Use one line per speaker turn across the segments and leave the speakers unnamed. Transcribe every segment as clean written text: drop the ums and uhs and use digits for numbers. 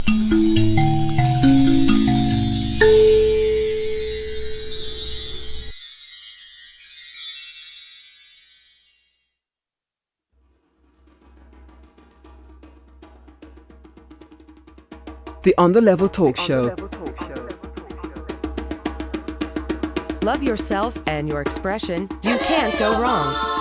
The On the Level Talk Show.
Love yourself and your expression. You can't go wrong.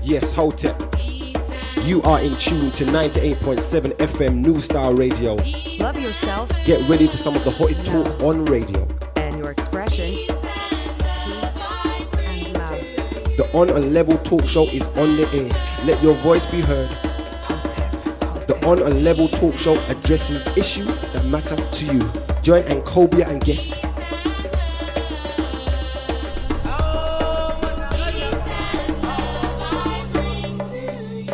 Yes, Hotep. You are in tune to 98.7 FM New Style Radio.
Love yourself.
Get ready for some of the hottest talk on radio.
And your expression. Peace and love.
The On a Level Talk Show is on the air. Let your voice be heard. The On a Level Talk Show addresses issues that matter to you. Join Ankhobia and guests.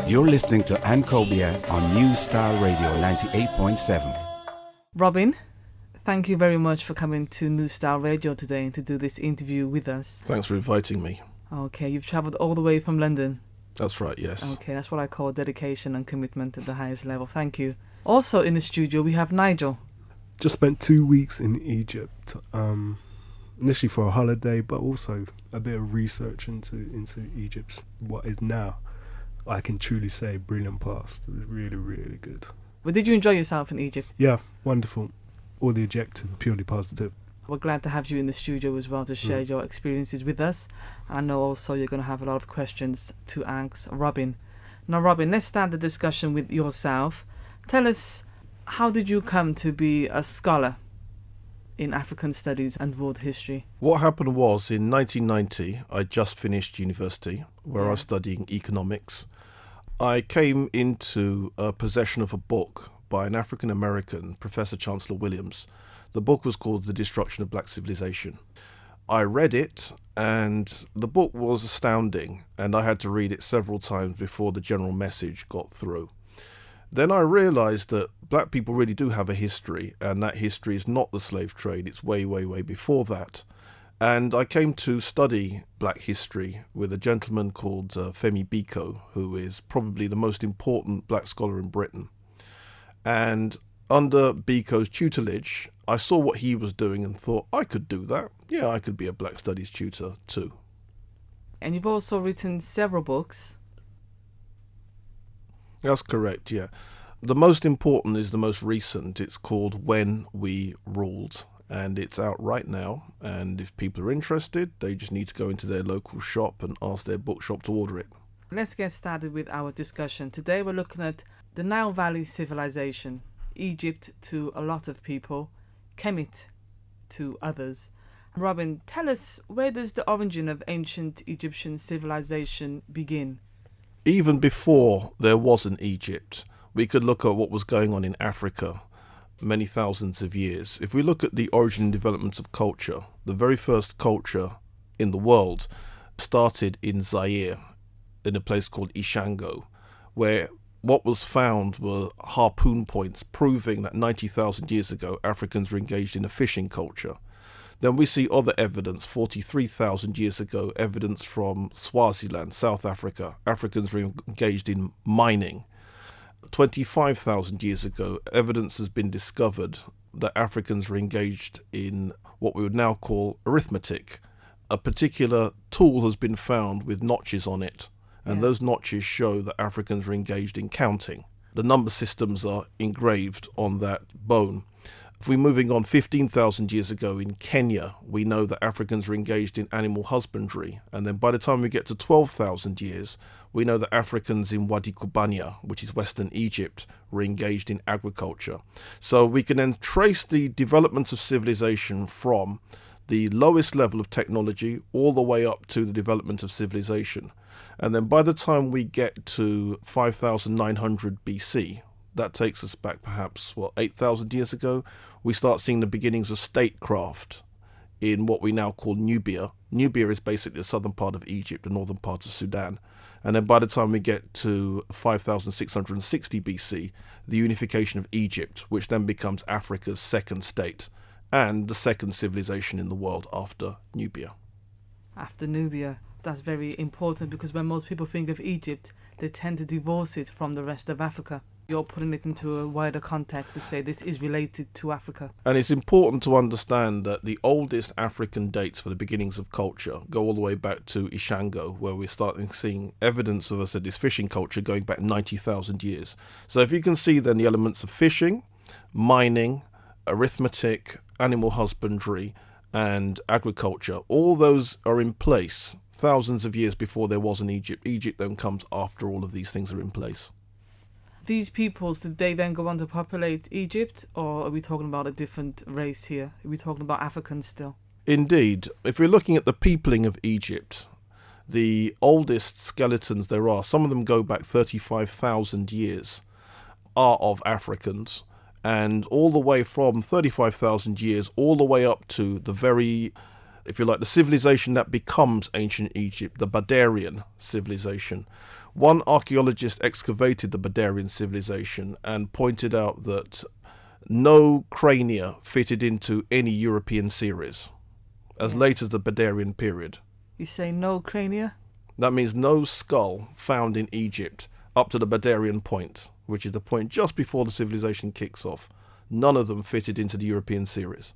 You're listening to Ankhobia on New Style Radio 98.7.
Robin, thank you very much for coming to New Style Radio today to do this interview with us.
Thanks for inviting me.
Okay, you've travelled all the way from London.
That's right, yes.
Okay, that's what I call dedication and commitment at the highest level. Thank you. Also in the studio we have Nigel.
Just spent 2 weeks in Egypt, initially for a holiday, but also a bit of research into Egypt's what is now, I can truly say, brilliant past. It was really, really good.
But did you enjoy yourself in Egypt?
Yeah, wonderful. All the adjectives purely positive.
We're glad to have you in the studio as well to share your experiences with us. I know also you're going to have a lot of questions to ask Robin. Now, Robin, let's start the discussion with yourself. Tell us, how did you come to be a scholar in African studies and world history?
What happened was, in 1990, I just finished university, where I was studying economics. I came into possession of a book by an African-American, Professor Chancellor Williams. The book was called The Destruction of Black Civilization. I read it, and the book was astounding, and I had to read it several times before the general message got through. Then I realised that black people really do have a history, and that history is not the slave trade, it's way, way, way before that. And I came to study black history with a gentleman called Femi Biko, who is probably the most important black scholar in Britain. And under Biko's tutelage, I saw what he was doing and thought, I could do that. Yeah, I could be a black studies tutor too.
And you've also written several books.
That's correct, yeah. The most important is the most recent. It's called When We Ruled, and it's out right now. And if people are interested, they just need to go into their local shop and ask their bookshop to order it.
Let's get started with our discussion. Today we're looking at the Nile Valley civilization. Egypt to a lot of people, Kemet to others. Robin, tell us, where does the origin of ancient Egyptian civilization begin?
Even before there was an Egypt, we could look at what was going on in Africa many thousands of years. If we look at the origin and development of culture, the very first culture in the world started in Zaire, in a place called Ishango, where what was found were harpoon points proving that 90,000 years ago Africans were engaged in a fishing culture. Then we see other evidence, 43,000 years ago, evidence from Swaziland, South Africa. Africans were engaged in mining. 25,000 years ago, evidence has been discovered that Africans were engaged in what we would now call arithmetic. A particular tool has been found with notches on it, and those notches show that Africans were engaged in counting. The number systems are engraved on that bone. If we're moving on 15,000 years ago in Kenya, we know that Africans were engaged in animal husbandry. And then by the time we get to 12,000 years, we know that Africans in Wadi, Cubana, which is Western Egypt, were engaged in agriculture. So we can then trace the development of civilization from the lowest level of technology all the way up to the development of civilization. And then by the time we get to 5,900 BC, that takes us back perhaps, 8,000 years ago, we start seeing the beginnings of statecraft in what we now call Nubia. Nubia is basically the southern part of Egypt, the northern part of Sudan. And then by the time we get to 5660 BC, the unification of Egypt, which then becomes Africa's second state and the second civilization in the world after Nubia.
After Nubia, that's very important, because when most people think of Egypt, they tend to divorce it from the rest of Africa. You're putting it into a wider context to say this is related to Africa.
And it's important to understand that the oldest African dates for the beginnings of culture go all the way back to Ishango, where we're starting seeing evidence of, this fishing culture going back 90,000 years. So if you can see then the elements of fishing, mining, arithmetic, animal husbandry, and agriculture, all those are in place thousands of years before there was an Egypt. Egypt then comes after all of these things are in place.
These peoples, did they then go on to populate Egypt, or are we talking about a different race here? Are we talking about Africans still?
Indeed. If we're looking at the peopling of Egypt, the oldest skeletons there are, some of them go back 35,000 years, are of Africans. And all the way from 35,000 years, all the way up to the very, if you like, the civilization that becomes ancient Egypt, the Badarian civilization. One archaeologist excavated the Badarian civilization and pointed out that no crania fitted into any European series as late as the Badarian period.
You say no crania?
That means no skull found in Egypt up to the Badarian point, which is the point just before the civilization kicks off. None of them fitted into the European series.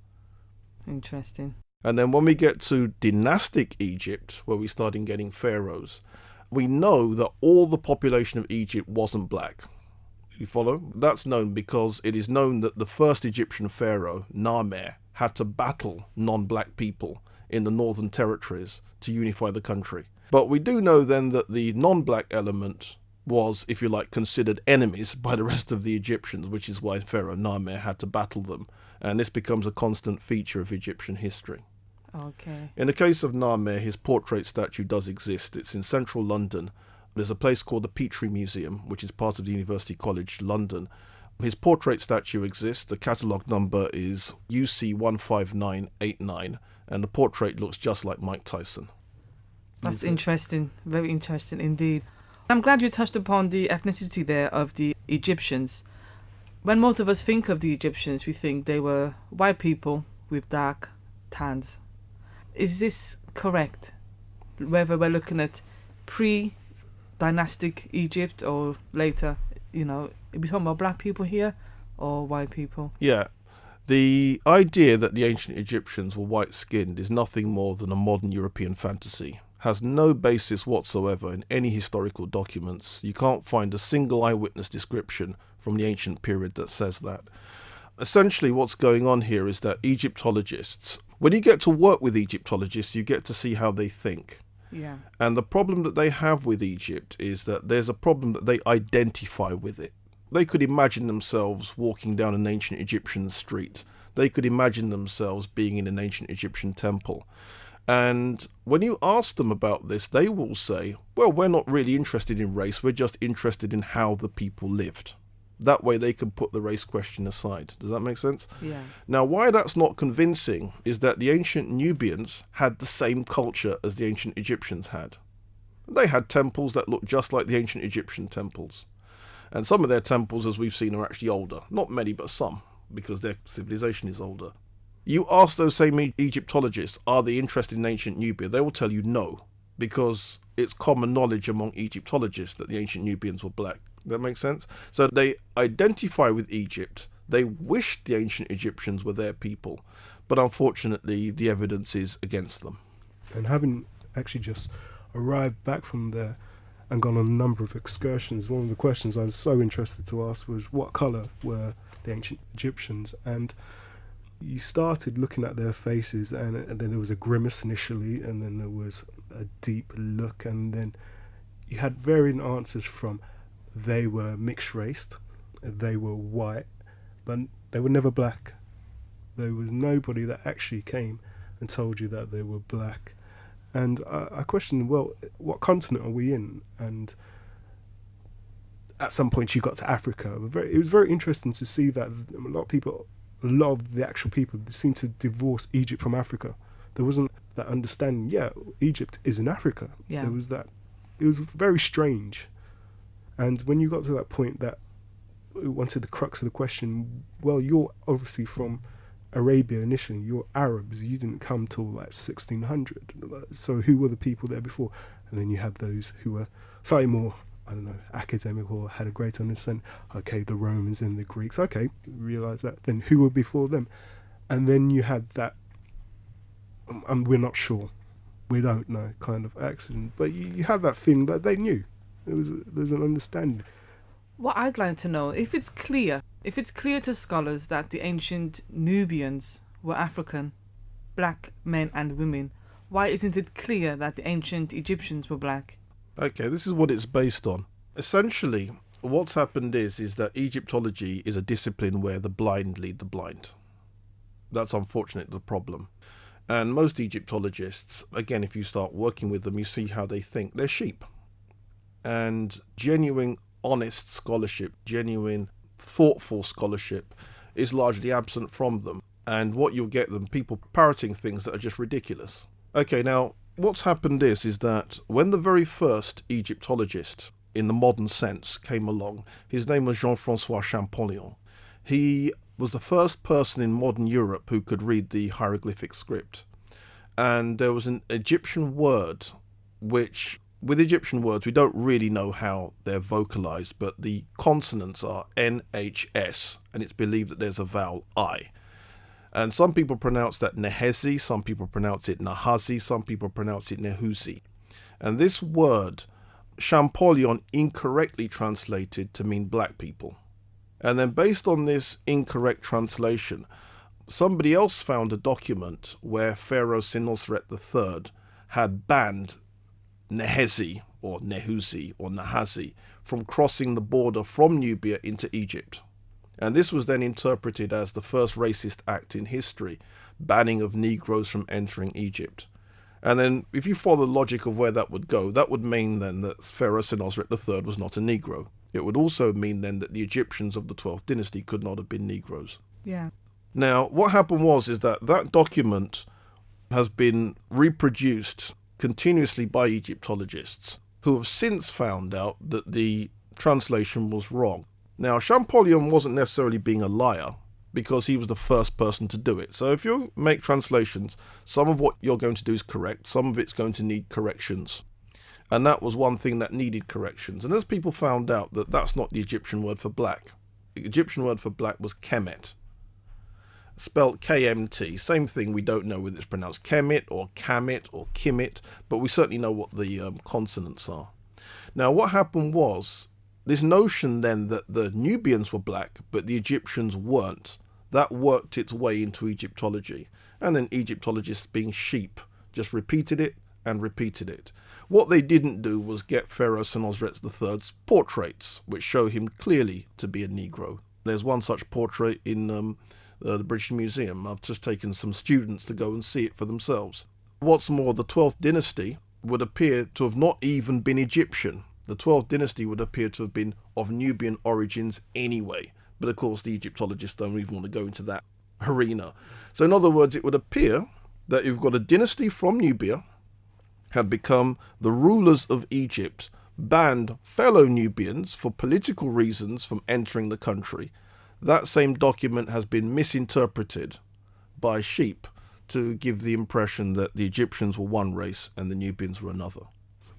Interesting.
And then when we get to dynastic Egypt, where we started getting pharaohs, we know that all the population of Egypt wasn't black. You follow? That's known because it is known that the first Egyptian pharaoh, Narmer, had to battle non-black people in the northern territories to unify the country. But we do know then that the non-black element was, if you like, considered enemies by the rest of the Egyptians, which is why Pharaoh Narmer had to battle them. And this becomes a constant feature of Egyptian history.
Okay.
In the case of Narmer, his portrait statue does exist. It's in central London. There's a place called the Petrie Museum, which is part of the University College London. His portrait statue exists. The catalogue number is UC15989, and the portrait looks just like Mike Tyson.
That's interesting. Very interesting indeed. I'm glad you touched upon the ethnicity there of the Egyptians. When most of us think of the Egyptians, we think they were white people with dark tans. Is this correct? Whether we're looking at pre-dynastic Egypt or later, are we talking about black people here or white people?
Yeah. The idea that the ancient Egyptians were white-skinned is nothing more than a modern European fantasy. Has no basis whatsoever in any historical documents. You can't find a single eyewitness description from the ancient period that says that. Essentially what's going on here is that Egyptologists, when you get to work with Egyptologists, you get to see how they think.
Yeah.
And the problem that they have with Egypt is that there's a problem that they identify with it. They could imagine themselves walking down an ancient Egyptian street. They could imagine themselves being in an ancient Egyptian temple. And when you ask them about this, they will say, well, we're not really interested in race, we're just interested in how the people lived. That way they can put the race question aside. Does that make sense?
Yeah.
Now, why that's not convincing is that the ancient Nubians had the same culture as the ancient Egyptians had. They had temples that looked just like the ancient Egyptian temples. And some of their temples, as we've seen, are actually older. Not many, but some, because their civilization is older. You ask those same Egyptologists, are they interested in ancient Nubia? They will tell you no, because it's common knowledge among Egyptologists that the ancient Nubians were black. That makes sense? So they identify with Egypt. They wish the ancient Egyptians were their people, but unfortunately the evidence is against them.
And having actually just arrived back from there and gone on a number of excursions, one of the questions I was so interested to ask was what colour were the ancient Egyptians? And you started looking at their faces, and then there was a grimace initially, and then there was a deep look, and then you had varying answers from they were mixed raced, they were white, but they were never black. There was nobody that actually came and told you that they were black. And I questioned, well, what continent are we in? And at some point you got to Africa. It was very interesting to see that a lot of the actual people seem to divorce Egypt from Africa. There wasn't that understanding. Yeah, Egypt is in Africa.
Yeah.
There was that. It was very strange. And when you got to that point that we wanted the crux of the question, well, you're obviously from Arabia initially, you're Arabs, you didn't come till like 1600. So who were the people there before? And then you have those who were slightly more, I don't know, academic or had a great understanding. Okay, the Romans and the Greeks. Okay, realise that. Then who were before them? And then you had that, we're not sure, we don't know kind of accident. But you have that feeling that they knew. There's an understanding.
What I'd like to know, if it's clear to scholars that the ancient Nubians were African, black men and women, why isn't it clear that the ancient Egyptians were black?
Okay, this is what it's based on. Essentially, what's happened is that Egyptology is a discipline where the blind lead the blind. That's unfortunately the problem. And most Egyptologists, again, if you start working with them, you see how they think. They're sheep. And genuine, honest scholarship, genuine, thoughtful scholarship is largely absent from them. And what you'll get them, people parroting things that are just ridiculous. Okay, now, what's happened is that when the very first Egyptologist, in the modern sense, came along, his name was Jean-François Champollion. He was the first person in modern Europe who could read the hieroglyphic script. And there was an Egyptian word which, with Egyptian words, we don't really know how they're vocalized, but the consonants are NHS, and it's believed that there's a vowel I. And some people pronounce that Nehesi, some people pronounce it Nahazi, some people pronounce it Nehusi. And this word, Champollion incorrectly translated to mean black people. And then based on this incorrect translation, somebody else found a document where Pharaoh Senusret III had banned Nehesi or Nehusi or Nahazi from crossing the border from Nubia into Egypt. And this was then interpreted as the first racist act in history, banning of Negroes from entering Egypt. And then if you follow the logic of where that would go, that would mean then that Pharaoh Senusret III was not a Negro. It would also mean then that the Egyptians of the 12th dynasty could not have been Negroes.
Yeah.
Now, what happened was that document has been reproduced continuously by Egyptologists who have since found out that the translation was wrong. Now, Champollion wasn't necessarily being a liar because he was the first person to do it. So if you make translations, some of what you're going to do is correct, some of it's going to need corrections. And that was one thing that needed corrections. And as people found out that that's not the Egyptian word for black. The Egyptian word for black was Kemet, spelt KMT. Same thing, we don't know whether it's pronounced Kemet or Kamit or Kimit, but we certainly know what the consonants are. Now, what happened was, this notion then that the Nubians were black, but the Egyptians weren't, that worked its way into Egyptology. And then Egyptologists, being sheep, just repeated it and repeated it. What they didn't do was get Pharaoh Senusret III's portraits, which show him clearly to be a Negro. There's one such portrait in the British Museum. I've just taken some students to go and see it for themselves. What's more, the 12th dynasty would appear to have not even been Egyptian. The 12th dynasty would appear to have been of Nubian origins anyway. But of course, the Egyptologists don't even want to go into that arena. So in other words, it would appear that you've got a dynasty from Nubia, had become the rulers of Egypt, banned fellow Nubians for political reasons from entering the country. That same document has been misinterpreted by sheep to give the impression that the Egyptians were one race and the Nubians were another.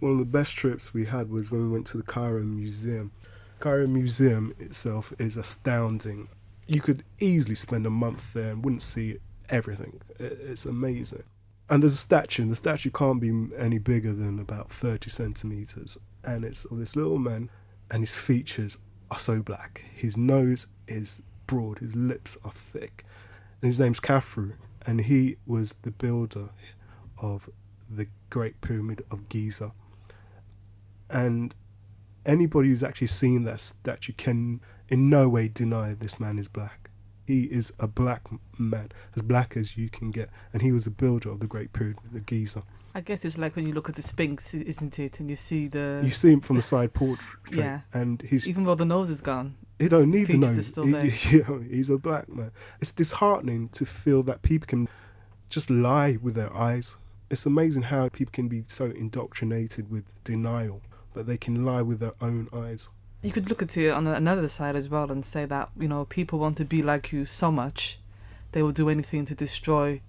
One of the best trips we had was when we went to the Cairo Museum. Cairo Museum itself is astounding. You could easily spend a month there and wouldn't see everything. It's amazing. And there's a statue, and the statue can't be any bigger than about 30 centimetres. And it's of this little man, and his features are so black. His nose is broad, his lips are thick. And his name's Khafre, and he was the builder of the Great Pyramid of Giza. And anybody who's actually seen that statue can in no way deny this man is black. He is a black man, as black as you can get. And he was a builder of the Great Pyramid of Giza.
I guess it's like when you look at the Sphinx, isn't it? And you see
You see him from the side portrait.
Yeah.
And he's...
Even though the nose is gone.
He don't need the nose.
Still there.
He's a black man. It's disheartening to feel that people can just lie with their eyes. It's amazing how people can be so indoctrinated with denial that they can lie with their own eyes.
You could look at it on another side as well and say that, people want to be like you so much, they will do anything to destroy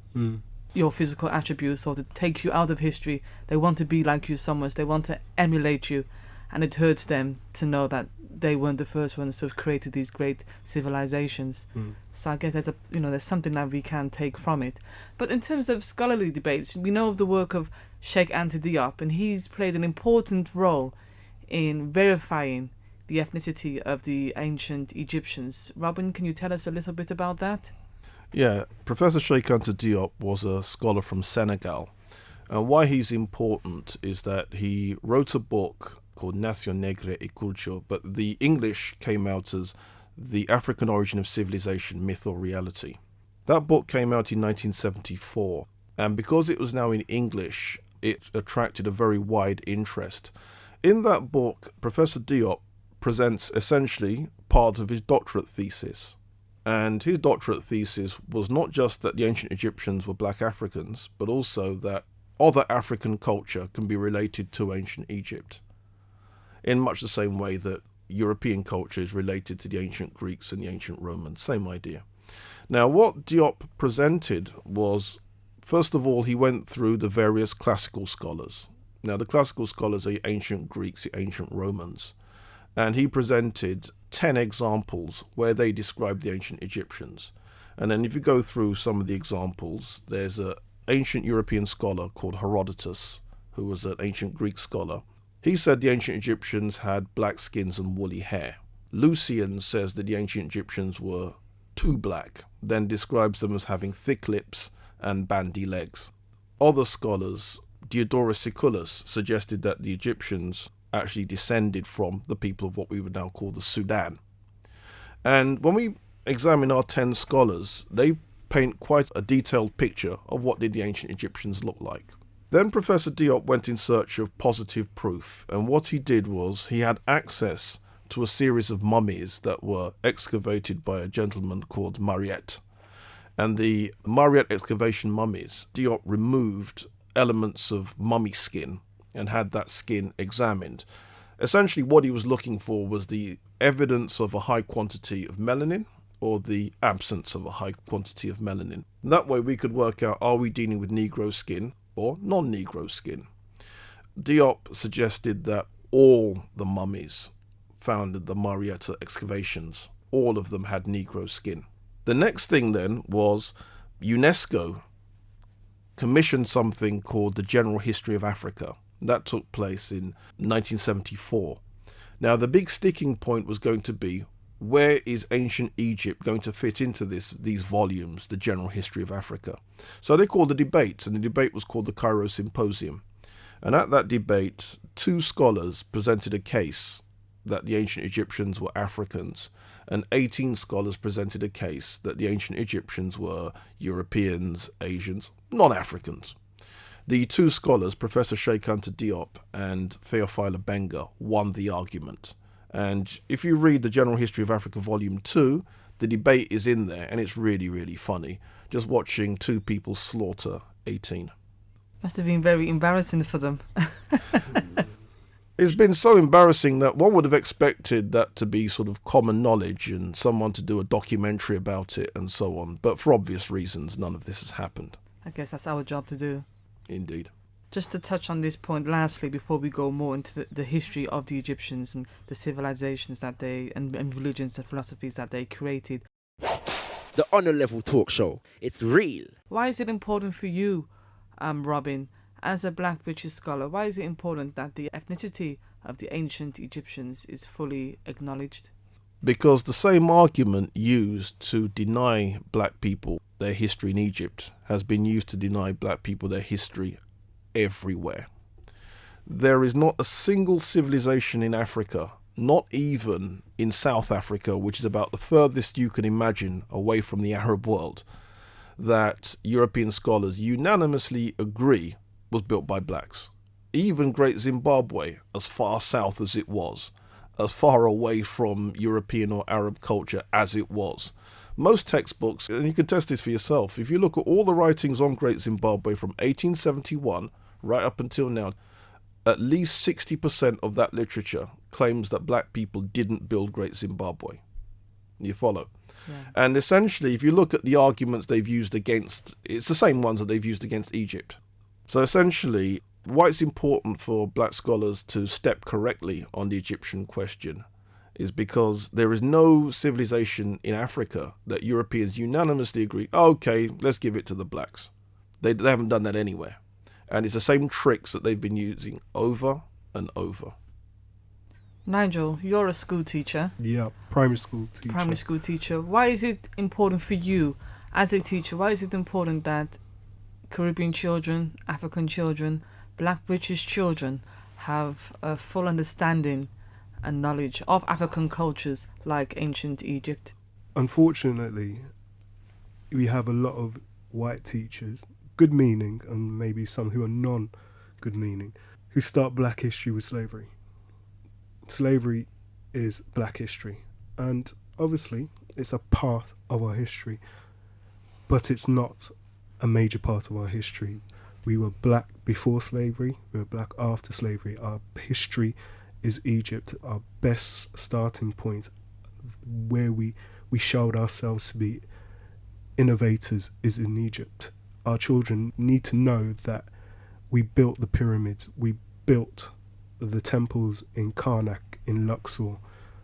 your physical attributes or to take you out of history. They want to be like you so much, they want to emulate you, and it hurts them to know that they weren't the first ones to have created these great civilizations. So I guess there's something that we can take from it. But in terms of scholarly debates, we know of the work of Sheikh Anta Diop, and he's played an important role in verifying the ethnicity of the ancient Egyptians. Robin, can you tell us a little bit about that?
Yeah, Professor Sheikh Anta Diop was a scholar from Senegal. And why he's important is that he wrote a book called Nation Negre et Culture, but the English came out as The African Origin of Civilization, Myth or Reality. That book came out in 1974, and because it was now in English, it attracted a very wide interest. In that book, Professor Diop presents essentially part of his doctorate thesis. And his doctorate thesis was not just that the ancient Egyptians were black Africans, but also that other African culture can be related to ancient Egypt, in much the same way that European culture is related to the ancient Greeks and the ancient Romans. Same idea. Now, what Diop presented was, first of all, he went through the various classical scholars. Now, the classical scholars are the ancient Greeks, the ancient Romans. And he presented 10 examples where they described the ancient Egyptians. And then if you go through some of the examples, there's an ancient European scholar called Herodotus, who was an ancient Greek scholar. He said the ancient Egyptians had black skins and woolly hair. Lucian says that the ancient Egyptians were too black, then describes them as having thick lips and bandy legs. Other scholars, Diodorus Siculus, suggested that the Egyptians actually descended from the people of what we would now call the Sudan. And when we examine our 10 scholars, they paint quite a detailed picture of what did the ancient Egyptians look like. Then Professor Diop went in search of positive proof, and what he did was he had access to a series of mummies that were excavated by a gentleman called Mariette. And the Mariette excavation mummies, Diop removed elements of mummy skin and had that skin examined. Essentially what he was looking for was the evidence of a high quantity of melanin or the absence of a high quantity of melanin. And that way we could work out, are we dealing with Negro skin or non-Negro skin? Diop suggested that all the mummies found in the Marietta excavations, all of them had Negro skin. The next thing then was UNESCO commissioned something called the General History of Africa. That took place in 1974. Now, the big sticking point was going to be, where is ancient Egypt going to fit into these volumes, the General History of Africa? So they called a debate, and the debate was called the Cairo Symposium. And at that debate, 2 scholars presented a case that the ancient Egyptians were Africans, and 18 scholars presented a case that the ancient Egyptians were Europeans, Asians, non-Africans. The 2 scholars, Professor Sheikh Anta Diop and Theophile Benga, won the argument. And if you read the General History of Africa Volume 2, the debate is in there, and it's really, really funny, just watching 2 people slaughter 18.
Must have been very embarrassing for them.
It's been so embarrassing that one would have expected that to be sort of common knowledge and someone to do a documentary about it and so on. But for obvious reasons, none of this has happened.
I guess that's our job to do.
Indeed.
Just to touch on this point lastly, before we go more into the history of the Egyptians and the civilizations that they, and religions and philosophies that they created.
The Honor Level Talk Show. It's real.
Why is it important for you, Robin, as a black British scholar, why is it important that the ethnicity of the ancient Egyptians is fully acknowledged?
Because the same argument used to deny black people their history in Egypt has been used to deny black people their history everywhere. There is not a single civilization in Africa, not even in South Africa, which is about the furthest you can imagine away from the Arab world, that European scholars unanimously agree was built by blacks. Even Great Zimbabwe, as far south as it was, as far away from European or Arab culture as it was, Most textbooks, and you can test this for yourself, if you look at all the writings on Great Zimbabwe from 1871 right up until now, at least 60% of that literature claims that black people didn't build Great Zimbabwe. You follow?
Yeah.
And essentially, if you look at the arguments they've used against, it's the same ones that they've used against Egypt. So essentially, why it's important for black scholars to step correctly on the Egyptian question is because there is no civilization in Africa that Europeans unanimously agree, okay, let's give it to the blacks. They haven't done that anywhere. And it's the same tricks that they've been using over and over.
Nigel, you're a school teacher.
Yeah, primary school teacher.
Primary school teacher. Why is it important for you as a teacher? Why is it important that Caribbean children, African children, black British children have a full understanding and knowledge of African cultures like ancient Egypt?
Unfortunately, we have a lot of white teachers, good meaning, and maybe some who are non-good meaning, who start black history with slavery. Slavery is black history, and obviously it's a part of our history, but it's not a major part of our history. We were black before slavery, we were black after slavery. Our history is Egypt. Our best starting point, where we showed ourselves to be innovators, is in Egypt. Our children need to know that we built the pyramids, we built the temples in Karnak, in Luxor.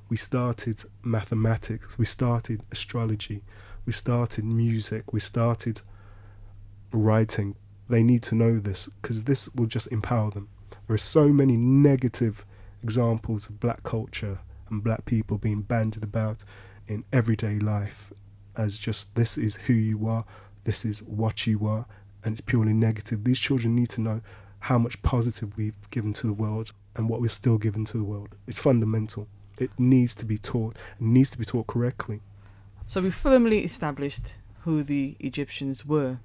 We started mathematics, we started astrology, we started music, we started writing. They need to know this because this will just empower them. There are so many negative examples of black culture and black people being bandied about in everyday life as just, this is who you are, this is what you are, and it's purely negative. These children need to know how much positive we've given to the world and what we're still giving to the world. It's fundamental. It needs to be taught. It needs to be taught correctly.
So we firmly established who the Egyptians were.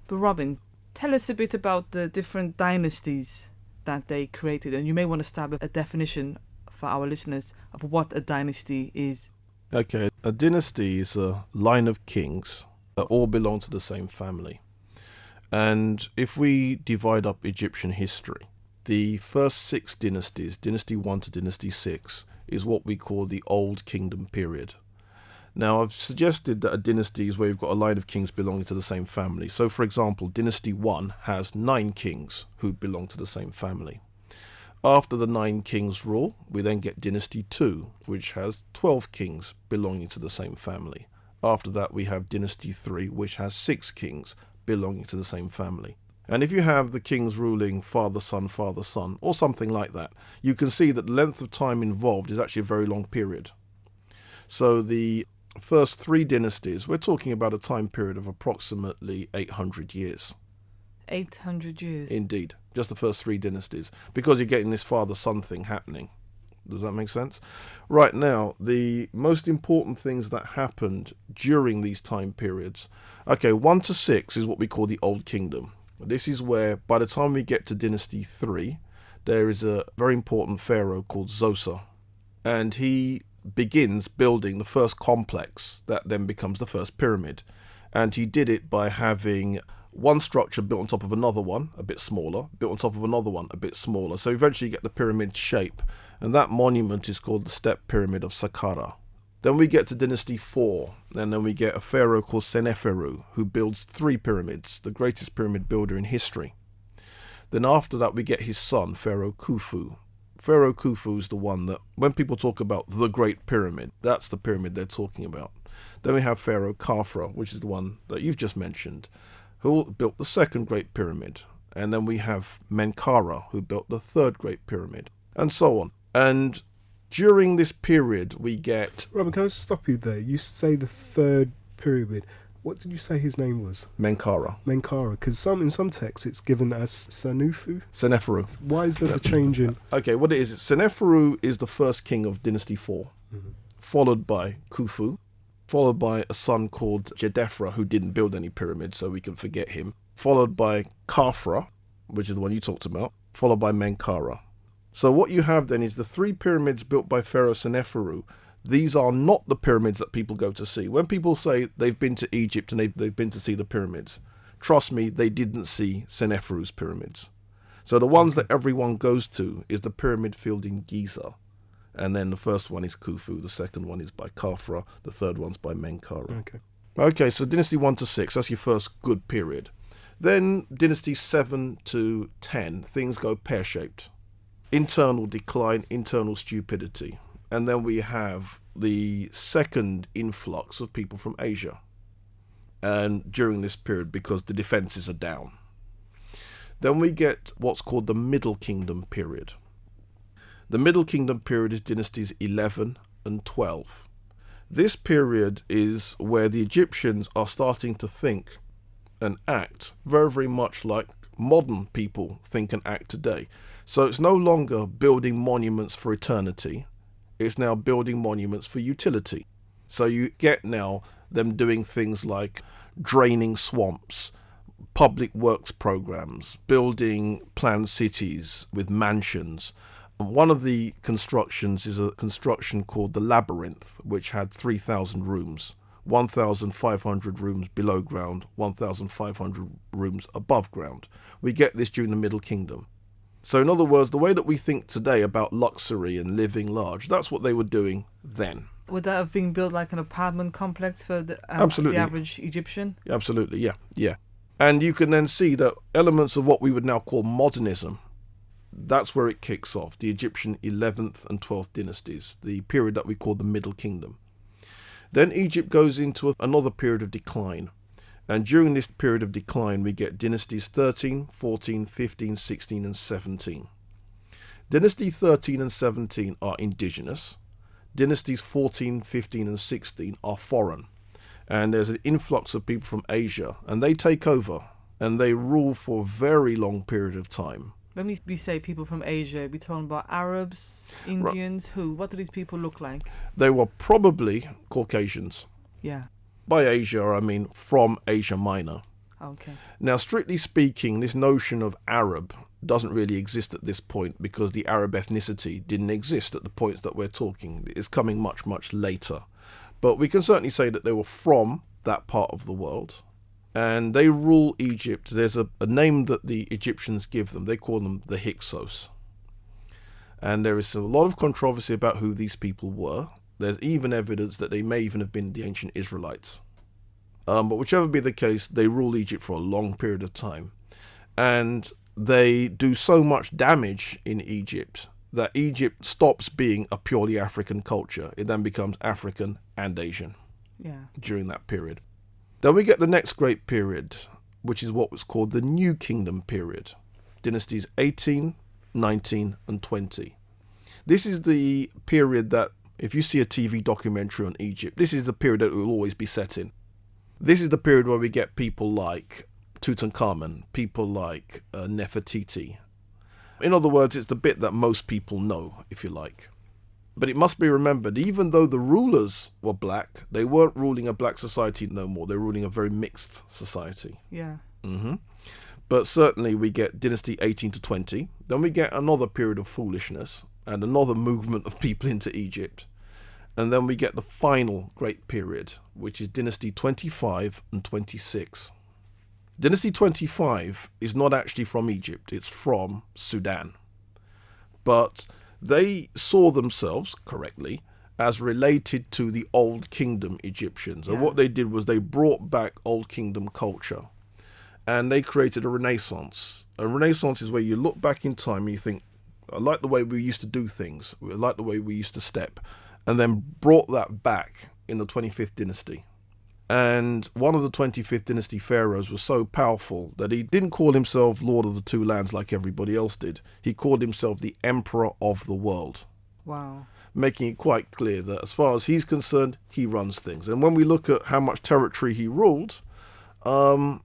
But Robin, tell us a bit about the different dynasties that they created. And you may want to establish a definition for our listeners of what a dynasty is.
Okay, a dynasty is a line of kings that all belong to the same family. And if we divide up Egyptian history, the first 6 dynasties, dynasty 1 to dynasty 6, is what we call the Old Kingdom period. Now, I've suggested that a dynasty is where you've got a line of kings belonging to the same family. So, for example, dynasty 1 has 9 kings who belong to the same family. After the 9 kings rule, we then get dynasty 2, which has 12 kings belonging to the same family. After that, we have dynasty 3, which has 6 kings belonging to the same family. And if you have the kings ruling father, son, or something like that, you can see that the length of time involved is actually a very long period. So the first 3 dynasties, we're talking about a time period of approximately 800 years.
800 years?
Indeed, just the first 3 dynasties, because you're getting this father-son thing happening. Does that make sense? Right now, the most important things that happened during these time periods, okay, 1 to 6 is what we call the Old Kingdom. This is where, by the time we get to dynasty 3, there is a very important pharaoh called Zoser, and he begins building the first complex that then becomes the first pyramid. And he did it by having one structure built on top of another one, a bit smaller, built on top of another one, a bit smaller. So eventually you get the pyramid shape, and that monument is called the Step Pyramid of Saqqara. Then we get to dynasty 4, and then we get a pharaoh called Seneferu, who builds 3 pyramids, the greatest pyramid builder in history. Then after that we get his son, Pharaoh Khufu. Pharaoh Khufu is the one that, when people talk about the Great Pyramid, that's the pyramid they're talking about. Then we have Pharaoh Khafra, which is the one that you've just mentioned, who built the second Great Pyramid. And then we have Menkaure, who built the third Great Pyramid, and so on. And during this period, we get...
Robin, can I stop you there? You say the third pyramid. What did you say his name was?
Menkaure.
Menkaure, because in some texts it's given as
Seneferu.
Why is there a change in...
Okay, what it is, Seneferu is the first king of dynasty 4, followed by Khufu, followed by a son called Jedefra, who didn't build any pyramids, so we can forget him, followed by Khafra, which is the one you talked about, followed by Menkaure. So what you have then is the 3 pyramids built by Pharaoh Seneferu. These are not the pyramids that people go to see. When people say they've been to Egypt and they've been to see the pyramids, trust me, they didn't see Seneferu's pyramids. So the ones that everyone goes to is the pyramid field in Giza. And then the first one is Khufu, the second one is by Khafra, the third one's by Menkaure. Okay, so Dynasty 1 to 6, that's your first good period. Then Dynasty 7 to 10, things go pear-shaped. Internal decline, internal stupidity. And then we have the second influx of people from Asia. And during this period, because the defences are down. Then we get what's called the Middle Kingdom period. The Middle Kingdom period is dynasties 11 and 12. This period is where the Egyptians are starting to think and act very, very much like modern people think and act today. So it's no longer building monuments for eternity. It's now building monuments for utility. So you get now them doing things like draining swamps, public works programs, building planned cities with mansions. One of the constructions is a construction called the Labyrinth, which had 3,000 rooms, 1,500 rooms below ground, 1,500 rooms above ground. We get this during the Middle Kingdom. So in other words, the way that we think today about luxury and living large, that's what they were doing then.
Would that have been built like an apartment complex for the average Egyptian?
Absolutely, yeah. And you can then see that elements of what we would now call modernism, that's where it kicks off, the Egyptian 11th and 12th dynasties, the period that we call the Middle Kingdom. Then Egypt goes into another period of decline. And during this period of decline, we get dynasties 13, 14, 15, 16, and 17. Dynasty 13 and 17 are indigenous. Dynasties 14, 15, and 16 are foreign. And there's an influx of people from Asia, and they take over, and they rule for a very long period of time.
When we say people from Asia, we're talking about Arabs, Indians, who? What do these people look like?
They were probably Caucasians.
Yeah.
By Asia, I mean from Asia Minor.
Okay.
Now, strictly speaking, this notion of Arab doesn't really exist at this point because the Arab ethnicity didn't exist at the points that we're talking. It's coming much, much later. But we can certainly say that they were from that part of the world. And they rule Egypt. There's a name that the Egyptians give them. They call them the Hyksos. And there is a lot of controversy about who these people were. There's even evidence that they may even have been the ancient Israelites. But whichever be the case, they rule Egypt for a long period of time. And they do so much damage in Egypt that Egypt stops being a purely African culture. It then becomes African and Asian during that period. Then we get the next great period, which is what was called the New Kingdom period. Dynasties 18, 19, and 20. This is the period that, if you see a TV documentary on Egypt, this is the period that it will always be set in. This is the period where we get people like Tutankhamun, people like Nefertiti. In other words, it's the bit that most people know, if you like. But it must be remembered, even though the rulers were black, they weren't ruling a black society no more. They're ruling a very mixed society.
Yeah.
But certainly we get Dynasty 18 to 20. Then we get another period of foolishness and another movement of people into Egypt. And then we get the final great period, which is Dynasty 25 and 26. Dynasty 25 is not actually from Egypt. It's from Sudan. But they saw themselves, correctly, as related to the Old Kingdom Egyptians. And what they did was they brought back Old Kingdom culture. And they created a Renaissance. A Renaissance is where you look back in time and you think, I like the way we used to do things. I like the way we used to step. And then brought that back in the 25th dynasty. And one of the 25th dynasty pharaohs was so powerful that he didn't call himself Lord of the Two Lands like everybody else did. He called himself the Emperor of the World.
Wow.
Making it quite clear that as far as he's concerned, he runs things. And when we look at how much territory he ruled,
He was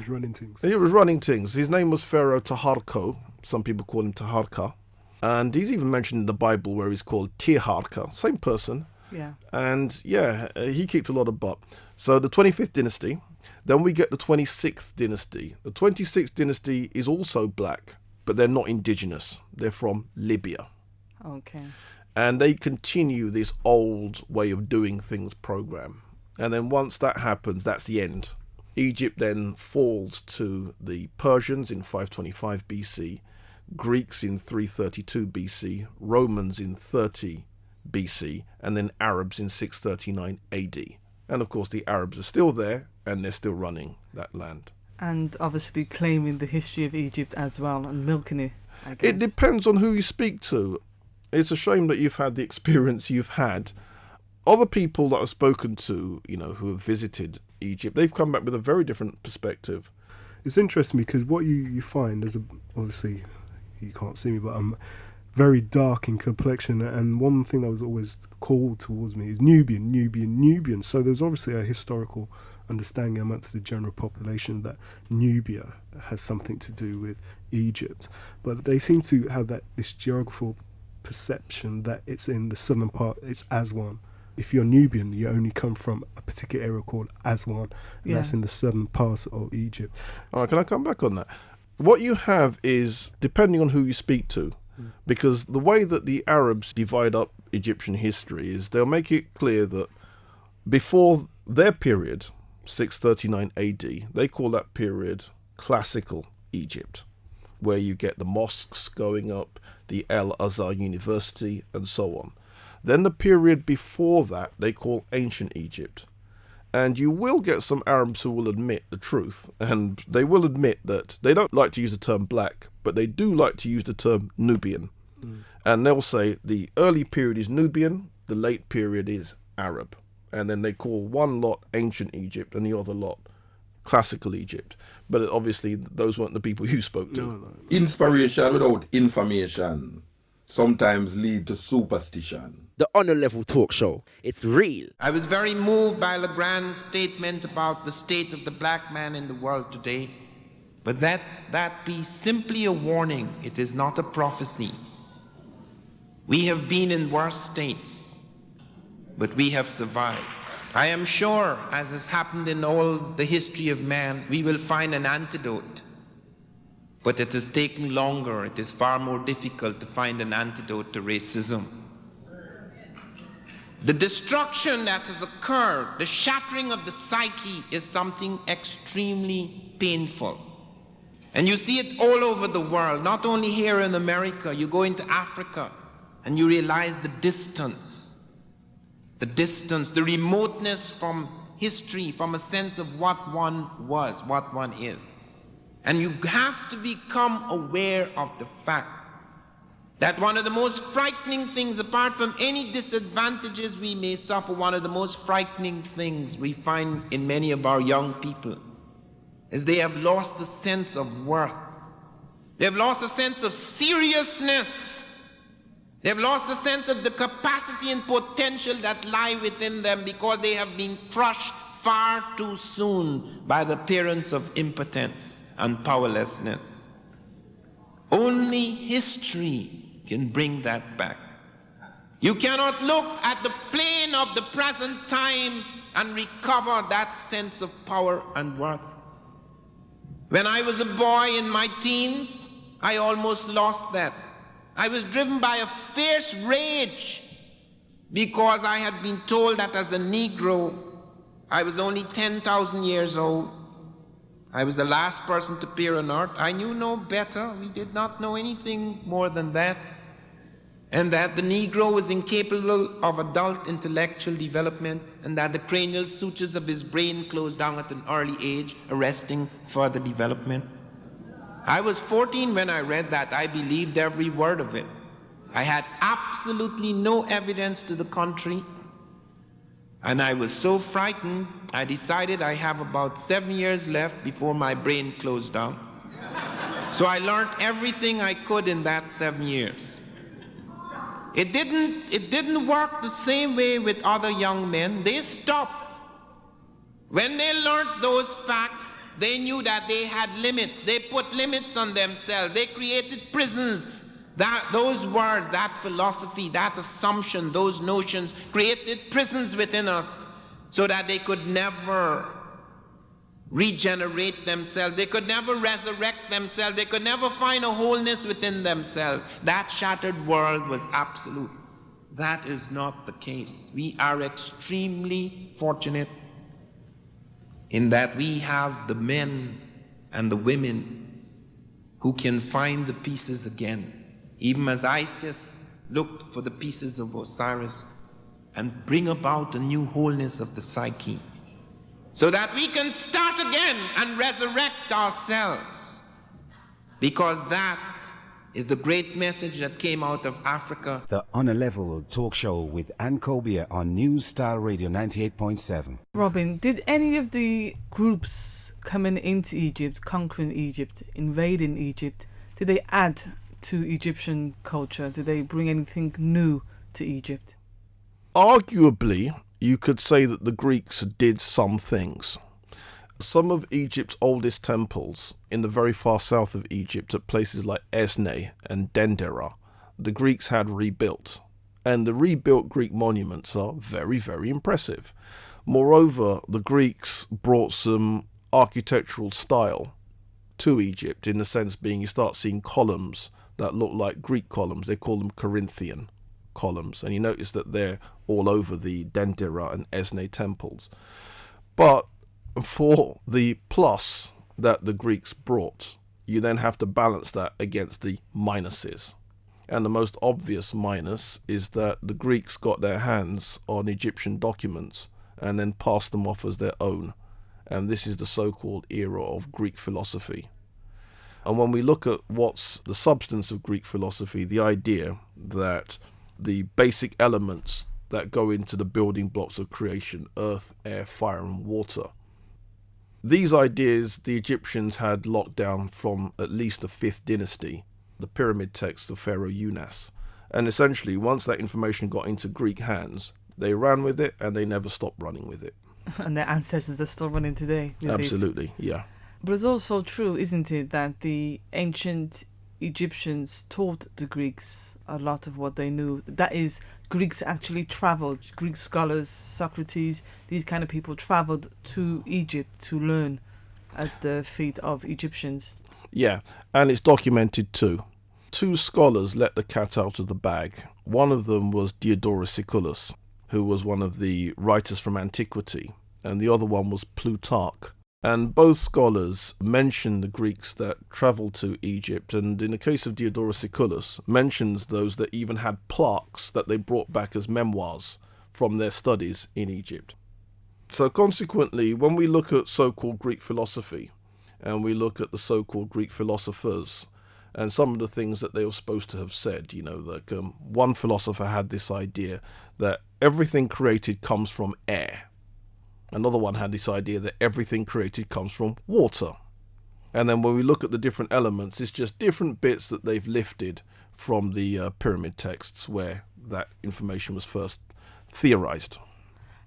running things.
He was running things. His name was Pharaoh Taharko. Some people call him Taharka. And he's even mentioned in the Bible where he's called Tiharka. Same person.
Yeah.
And he kicked a lot of butt. So the 25th dynasty. Then we get the 26th dynasty. The 26th dynasty is also black, but they're not indigenous. They're from Libya.
Okay.
And they continue this old way of doing things program. And then once that happens, that's the end. Egypt then falls to the Persians in 525 BC, Greeks in 332 BC, Romans in 30 BC, and then Arabs in 639 AD. And of course the Arabs are still there and they're still running that land.
And obviously claiming the history of Egypt as well and milking it, I guess.
It depends on who you speak to. It's a shame that you've had the experience you've had. Other people that I've spoken to, who have visited Egypt, they've come back with a very different perspective.
It's interesting because what you find is, obviously, you can't see me, but I'm very dark in complexion, and one thing that was always called towards me is Nubian. So there's obviously a historical understanding amongst the general population that Nubia has something to do with Egypt, but they seem to have this geographical perception that it's in the southern part, it's Aswan. If you're Nubian, you only come from a particular area called Aswan, and that's in the southern part of Egypt.
All right, can I come back on that? What you have is, depending on who you speak to, because the way that the Arabs divide up Egyptian history is they'll make it clear that before their period, 639 AD, they call that period classical Egypt, where you get the mosques going up, the El Azhar University, and so on. Then the period before that they call ancient Egypt. And you will get some Arabs who will admit the truth, and they will admit that they don't like to use the term black, but they do like to use the term Nubian. And they'll say the early period is Nubian, the late period is Arab. And then they call one lot ancient Egypt and the other lot classical Egypt. But obviously those weren't the people you spoke to.
No.
Inspiration without information sometimes lead to superstition.
The Honor Level Talk Show. It's real.
I was very moved by Legrand's statement about the state of the black man in the world today. But that be simply a warning. It is not a prophecy. We have been in worse states, but we have survived. I am sure, as has happened in all the history of man, we will find an antidote. But it is taking longer. It is far more difficult to find an antidote to racism. The destruction that has occurred, the shattering of the psyche, is something extremely painful. And you see it all over the world, not only here in America. You go into Africa and you realize the distance, the remoteness from history, from a sense of what one was, what one is. And you have to become aware of the fact that one of the most frightening things, apart from any disadvantages we may suffer, one of the most frightening things we find in many of our young people is they have lost a sense of worth. They've lost a sense of seriousness. They've lost a sense of the capacity and potential that lie within them because they have been crushed far too soon by the appearance of impotence and powerlessness. Only history can bring that back. You cannot look at the plane of the present time and recover that sense of power and worth. When I was a boy in my teens, I almost lost that. I was driven by a fierce rage because I had been told that as a Negro, I was only 10,000 years old. I was the last person to appear on earth. I knew no better. We did not know anything more than that. And that the Negro was incapable of adult intellectual development, and that the cranial sutures of his brain closed down at an early age, arresting further development. I was 14 when I read that. I believed every word of it. I had absolutely no evidence to the contrary. And I was so frightened, I decided I have about 7 years left before my brain closed down. So I learned everything I could in that 7 years. It didn't work the same way with other young men. They stopped. When they learned those facts, they knew that they had limits. They put limits on themselves. They created prisons. Those words, that philosophy, that assumption, those notions created prisons within us so that they could never regenerate themselves. They could never resurrect themselves. They could never find a wholeness within themselves. That shattered world was absolute. That is not the case. We are extremely fortunate in that we have the men and the women who can find the pieces again. Even as Isis looked for the pieces of Osiris and bring about a new wholeness of the psyche, so that we can start again and resurrect ourselves. Because that is the great message that came out of Africa.
The On a Level talk show with Ankhobia on New Style Radio 98.7.
Robin, did any of the groups coming into Egypt, conquering Egypt, invading Egypt, did they add to Egyptian culture? Did they bring anything new to Egypt?
Arguably, you could say that the Greeks did some things. Some of Egypt's oldest temples in the very far south of Egypt at places like Esneh and Dendera, the Greeks had rebuilt. And the rebuilt Greek monuments are very, very impressive. Moreover, the Greeks brought some architectural style to Egypt, in the sense being you start seeing columns that look like Greek columns. They call them Corinthian columns, and you notice that they're all over the Dendera and Esneh temples. But for the plus that the Greeks brought, you then have to balance that against the minuses. And the most obvious minus is that the Greeks got their hands on Egyptian documents and then passed them off as their own. And this is the so-called era of Greek philosophy. And when we look at what's the substance of Greek philosophy, the idea that the basic elements that go into the building blocks of creation, earth, air, fire, and water, these ideas the Egyptians had locked down from at least the 5th dynasty, the pyramid texts of Pharaoh Unas. And essentially, once that information got into Greek hands, they ran with it and they never stopped running with it.
And their ancestors are still running today with
Absolutely,
it.
yeah.
But it's also true, isn't it, that the ancient Egyptians taught the Greeks a lot of what they knew. That is, Greeks actually travelled. Greek scholars, Socrates, these kind of people travelled to Egypt to learn at the feet of Egyptians.
Yeah, and it's documented too. 2 scholars let the cat out of the bag. One of them was Diodorus Siculus, who was one of the writers from antiquity, and the other one was Plutarch. And both scholars mention the Greeks that travelled to Egypt, and in the case of Diodorus Siculus, mentions those that even had plaques that they brought back as memoirs from their studies in Egypt. So consequently, when we look at so-called Greek philosophy, and we look at the so-called Greek philosophers, and some of the things that they were supposed to have said, you know, like one philosopher had this idea that everything created comes from air. Another one had this idea that everything created comes from water. And then when we look at the different elements, it's just different bits that they've lifted from the pyramid texts where that information was first theorized.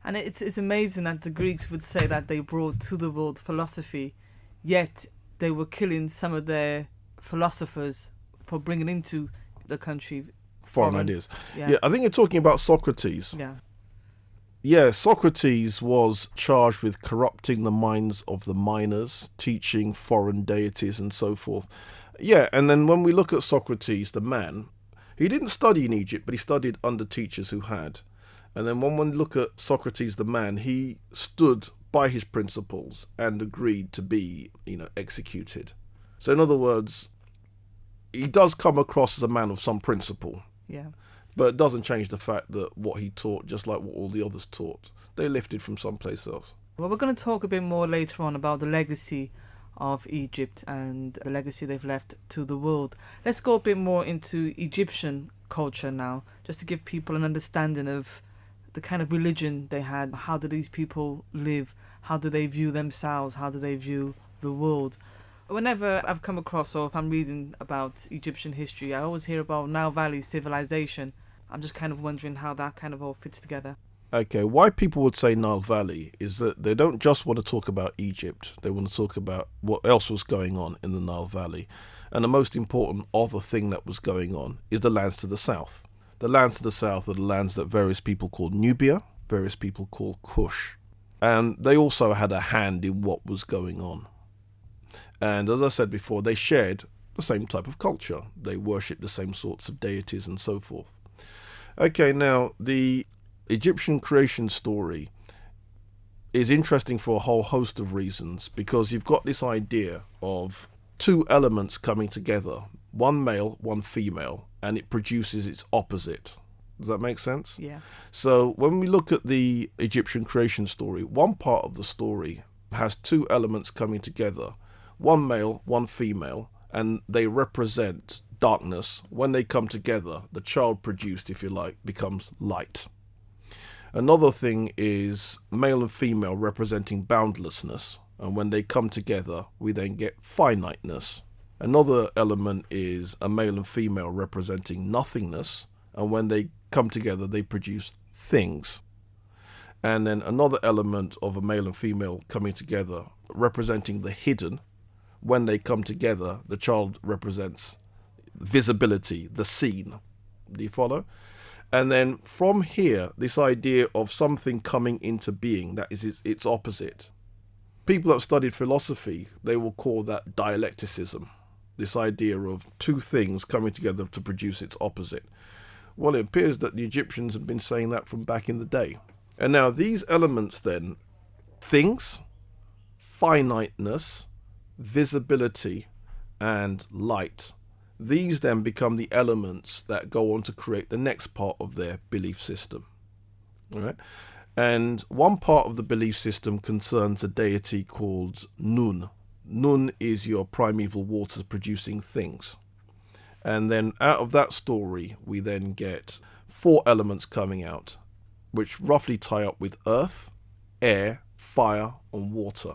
And it's amazing that the Greeks would say that they brought to the world philosophy, yet they were killing some of their philosophers for bringing into the country
foreign ideas. Yeah, I think you're talking about Socrates. Yeah, Socrates was charged with corrupting the minds of the miners, teaching foreign deities and so forth. Yeah, and then when we look at Socrates, the man, he didn't study in Egypt, but he studied under teachers who had. And then when we look at Socrates, the man, he stood by his principles and agreed to be, executed. So in other words, he does come across as a man of some principle.
Yeah.
But it doesn't change the fact that what he taught, just like what all the others taught, they lifted from someplace else.
Well, we're going to talk a bit more later on about the legacy of Egypt and the legacy they've left to the world. Let's go a bit more into Egyptian culture now, just to give people an understanding of the kind of religion they had. How do these people live? How do they view themselves? How do they view the world? Whenever I've come across, or if I'm reading about Egyptian history, I always hear about Nile Valley civilization. I'm just kind of wondering how that kind of all fits together.
Okay, why people would say Nile Valley is that they don't just want to talk about Egypt. They want to talk about what else was going on in the Nile Valley. And the most important other thing that was going on is the lands to the south. The lands to the south are the lands that various people call Nubia, various people call Kush. And they also had a hand in what was going on. And as I said before, they shared the same type of culture. They worshipped the same sorts of deities and so forth. Okay, now the Egyptian creation story is interesting for a whole host of reasons, because you've got this idea of two elements coming together, one male, one female, and it produces its opposite. Does that make sense?
Yeah.
So when we look at the Egyptian creation story, one part of the story has two elements coming together, one male, one female, and they represent darkness. When they come together, the child produced, if you like, becomes light. Another thing is male and female representing boundlessness, and when they come together, we then get finiteness. Another element is a male and female representing nothingness, and when they come together, they produce things. And then another element of a male and female coming together representing the hidden. When they come together, the child represents visibility, the seen. Do you follow? And then from here, this idea of something coming into being, that is its opposite. People that have studied philosophy, they will call that dialecticism. This idea of two things coming together to produce its opposite. Well, it appears that the Egyptians had been saying that from back in the day. And now these elements then, things, finiteness, visibility, and light, these then become the elements that go on to create the next part of their belief system. All right? And one part of the belief system concerns a deity called Nun. Nun is your primeval waters producing things. And then out of that story, we then get four elements coming out, which roughly tie up with earth, air, fire, and water.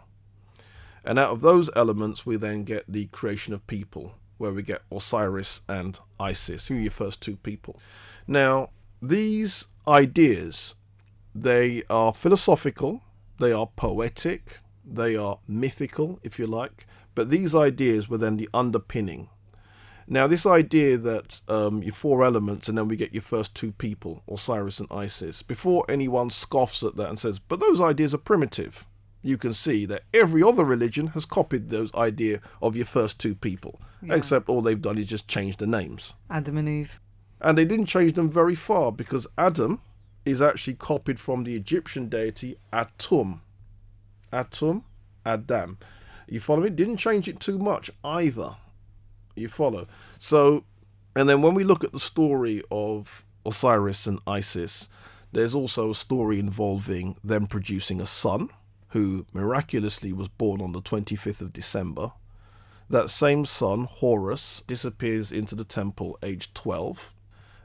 And out of those elements, we then get the creation of people, where we get Osiris and Isis, who are your first two people. Now, these ideas, they are philosophical, they are poetic, they are mythical, if you like, but these ideas were then the underpinning. Now, this idea that your four elements and then we get your first two people, Osiris and Isis, before anyone scoffs at that and says, but those ideas are primitive, you can see that every other religion has copied those idea of your first two people, except all they've done is just change the names.
Adam and Eve.
And they didn't change them very far, because Adam is actually copied from the Egyptian deity Atum. Atum, Adam. You follow me? Didn't change it too much either. You follow? So, and then when we look at the story of Osiris and Isis, there's also a story involving them producing a son, who miraculously was born on the 25th of December. That same son, Horus, disappears into the temple aged 12,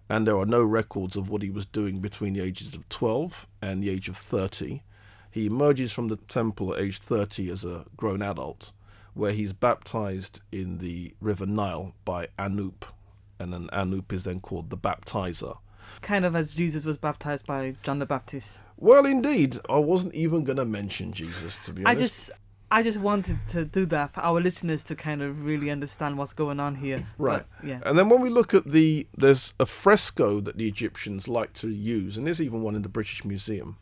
and there are no records of what he was doing between the ages of 12 and the age of 30. He emerges from the temple at age 30 as a grown adult, where he's baptized in the river Nile by Anup, and then Anup is then called the baptizer.
Kind of as Jesus was baptized by John the Baptist.
Well, indeed. I wasn't even going to mention Jesus, to be honest.
I just wanted to do that for our listeners to kind of really understand what's going on here.
Right.
But, yeah.
And then when we look at there's a fresco that the Egyptians like to use, and there's even one in the British Museum.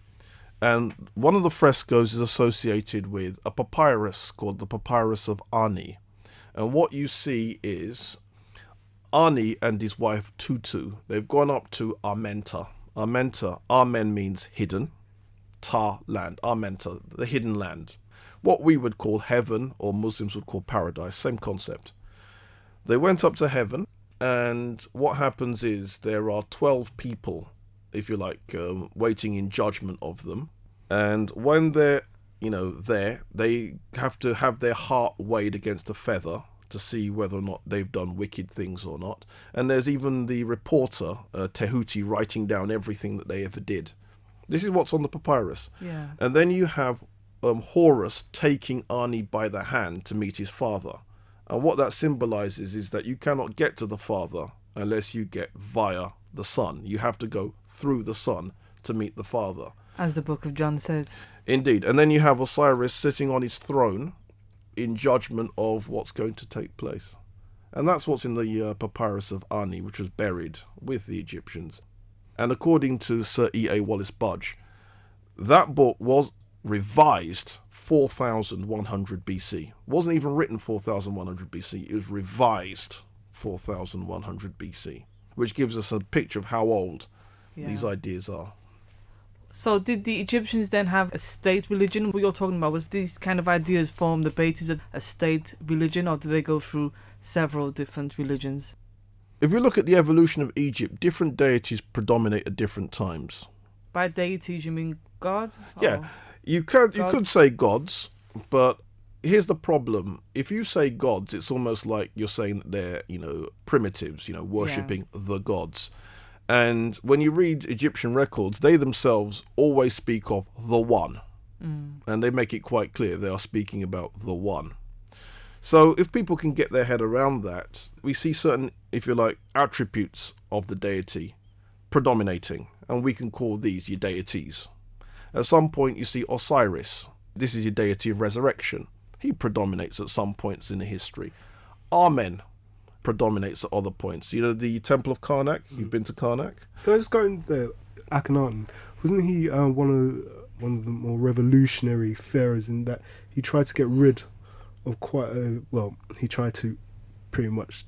And one of the frescoes is associated with a papyrus called the Papyrus of Ani. And what you see is Ani and his wife Tutu, they've gone up to Amenta. Amen means hidden. Ta, land. Amenta, the hidden land. What we would call heaven, or Muslims would call paradise, same concept. They went up to heaven, and what happens is there are 12 people, if you like, waiting in judgment of them. And when they're, there, they have to have their heart weighed against a feather to see whether or not they've done wicked things or not. And there's even the reporter, Tehuti, writing down everything that they ever did. This is what's on the papyrus.
Yeah.
And then you have Horus taking Ani by the hand to meet his father. And what that symbolizes is that you cannot get to the father unless you get via the son. You have to go through the son to meet the father.
As the book of John says.
Indeed. And then you have Osiris sitting on his throne in judgment of what's going to take place. And that's what's in the papyrus of Ani, which was buried with the Egyptians. And according to Sir E.A. Wallace Budge, that book was revised 4,100 BC. It wasn't even written 4,100 BC. It was revised 4,100 BC, which gives us a picture of how old these ideas are.
So did the Egyptians then have a state religion? What you're talking about, was these kind of ideas form the basis of a state religion, or did they go through several different religions?
If we look at the evolution of Egypt, different deities predominate at different times.
By deities, you mean God?
Yeah, you could say gods, but here's the problem. If you say gods, it's almost like you're saying that they're, primitives, worshipping the gods. And when you read Egyptian records, they themselves always speak of the one. And they make it quite clear they are speaking about the one. So if people can get their head around that, we see certain, if you like, attributes of the deity predominating. And we can call these your deities. At some point you see Osiris. This is your deity of resurrection. He predominates at some points in the history. Amen predominates at other points. The Temple of Karnak? You've been to Karnak?
Can I just go in there? Akhenaten, wasn't he one of the more revolutionary pharaohs in that he tried to get rid of he tried to pretty much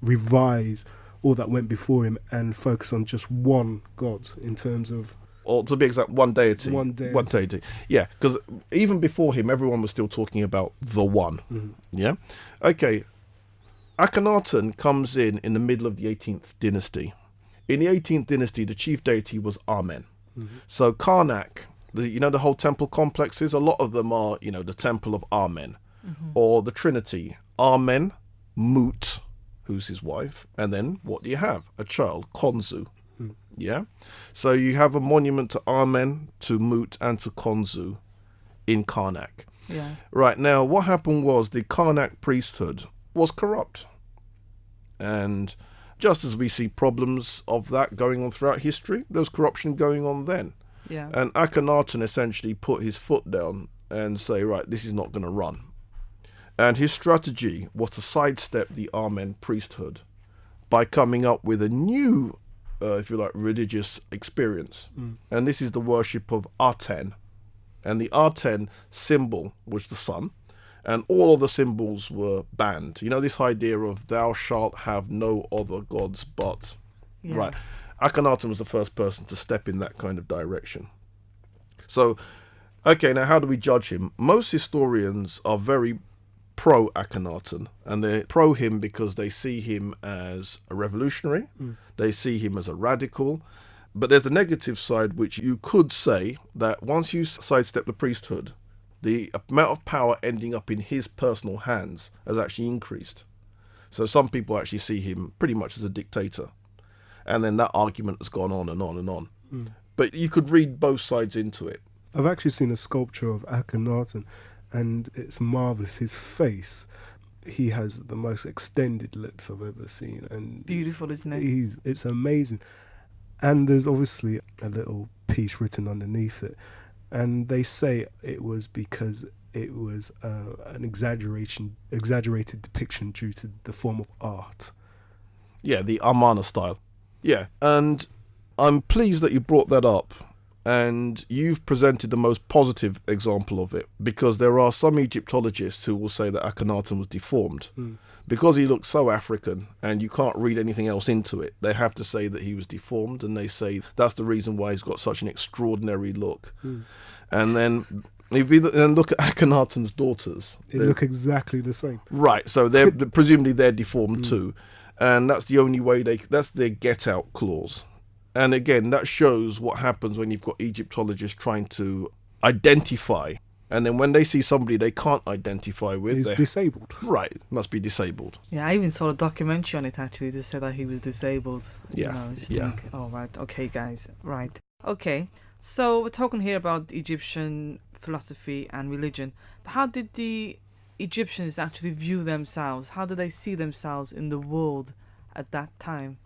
revise all that went before him and focus on just one god in terms of...
Or to be exact, one deity. One deity. Yeah, because even before him, everyone was still talking about the one. Yeah? Okay. Akhenaten comes in the middle of the 18th dynasty. In the 18th dynasty, the chief deity was Amen. So Karnak, the whole temple complexes, a lot of them are, the temple of Amen. Or the Trinity. Amen, Mut, who's his wife, and then what do you have? A child, Khonsu. Yeah? So you have a monument to Amen, to Mut, and to Khonsu in Karnak.
Yeah.
Right, now what happened was the Karnak priesthood was corrupt. And just as we see problems of that going on throughout history, there was corruption going on then.
Yeah.
And Akhenaten essentially put his foot down and say, right, this is not going to run. And his strategy was to sidestep the Amen priesthood by coming up with a new, if you like, religious experience. And this is the worship of Aten. And the Aten symbol was the sun. And all of the symbols were banned. This idea of thou shalt have no other gods but.
Yeah.
Right. Akhenaten was the first person to step in that kind of direction. So, okay, now how do we judge him? Most historians are very pro Akhenaten, and they're pro him because they see him as a revolutionary, they see him as a radical, but there's the negative side, which you could say that once you sidestep the priesthood, the amount of power ending up in his personal hands has actually increased. So some people actually see him pretty much as a dictator, and then that argument has gone on and on and on. But you could read both sides into it.
I've actually seen a sculpture of Akhenaten, and it's marvelous. His face, he has the most extended lips I've ever seen, and
beautiful, isn't it?
It's amazing. And there's obviously a little piece written underneath it, and they say it was because it was an exaggerated depiction due to the form of art.
Yeah, the Amarna style. Yeah, and I'm pleased that you brought that up. And you've presented the most positive example of it, because there are some Egyptologists who will say that Akhenaten was deformed because he looks so African and you can't read anything else into it. They have to say that he was deformed, and they say that's the reason why he's got such an extraordinary look. And then if you then look at Akhenaten's daughters,
they look exactly the same.
Right, so they're presumably they're deformed too, and that's the only way that's their get out clause. And again, that shows what happens when you've got Egyptologists trying to identify. And then when they see somebody they can't identify with...
He's disabled.
Right, must be disabled.
Yeah, I even saw a documentary on it, actually. They said that he was disabled.
Yeah.
Think, oh, right, okay, guys, right. Okay, so we're talking here about Egyptian philosophy and religion. But how did the Egyptians actually view themselves? How did they see themselves in the world at that time?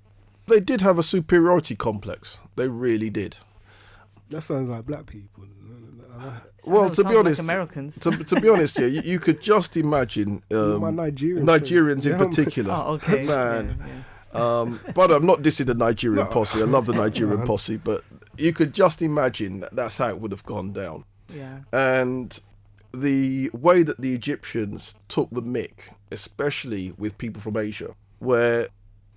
They did have a superiority complex. They really did.
That sounds like black people.
Well, to be honest,
like Americans.
to be honest, yeah, you could just imagine Nigerians in particular.
Oh, okay.
Man. But I'm not dissing the Nigerian posse. I love the Nigerian posse, but you could just imagine that's how it would have gone down.
Yeah.
And the way that the Egyptians took the mick, especially with people from Asia, where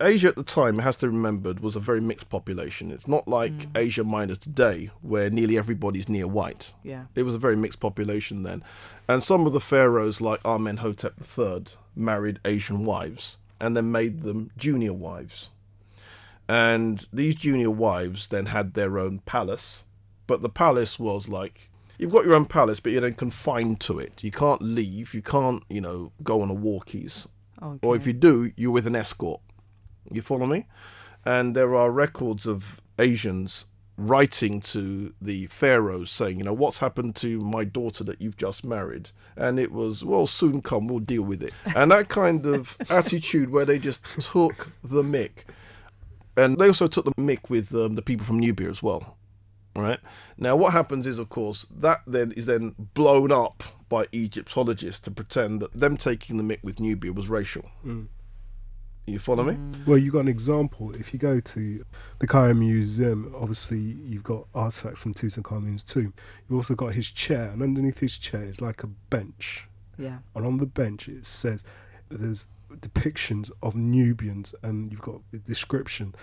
Asia at the time, it has to be remembered, was a very mixed population. It's not like Asia Minor today, where nearly everybody's near white.
Yeah.
It was a very mixed population then. And some of the pharaohs, like Amenhotep III, married Asian wives and then made them junior wives. And these junior wives then had their own palace. But the palace was like, you've got your own palace, but you're then confined to it. You can't leave. You can't, go on a walkies.
Okay.
Or if you do, you're with an escort. You follow me? And there are records of Asians writing to the pharaohs saying, what's happened to my daughter that you've just married? And it was, well, soon come, we'll deal with it. And that kind of attitude where they just took the mick. And they also took the mick with the people from Nubia as well. Right? Now, what happens is, of course, that then is then blown up by Egyptologists to pretend that them taking the mick with Nubia was racial. You follow me?
Well, you got an example. If you go to the Cairo Museum, obviously you've got artifacts from Tutankhamun's tomb. You've also got his chair, and underneath his chair is like a bench.
Yeah.
And on the bench it says there's depictions of Nubians, and you've got the description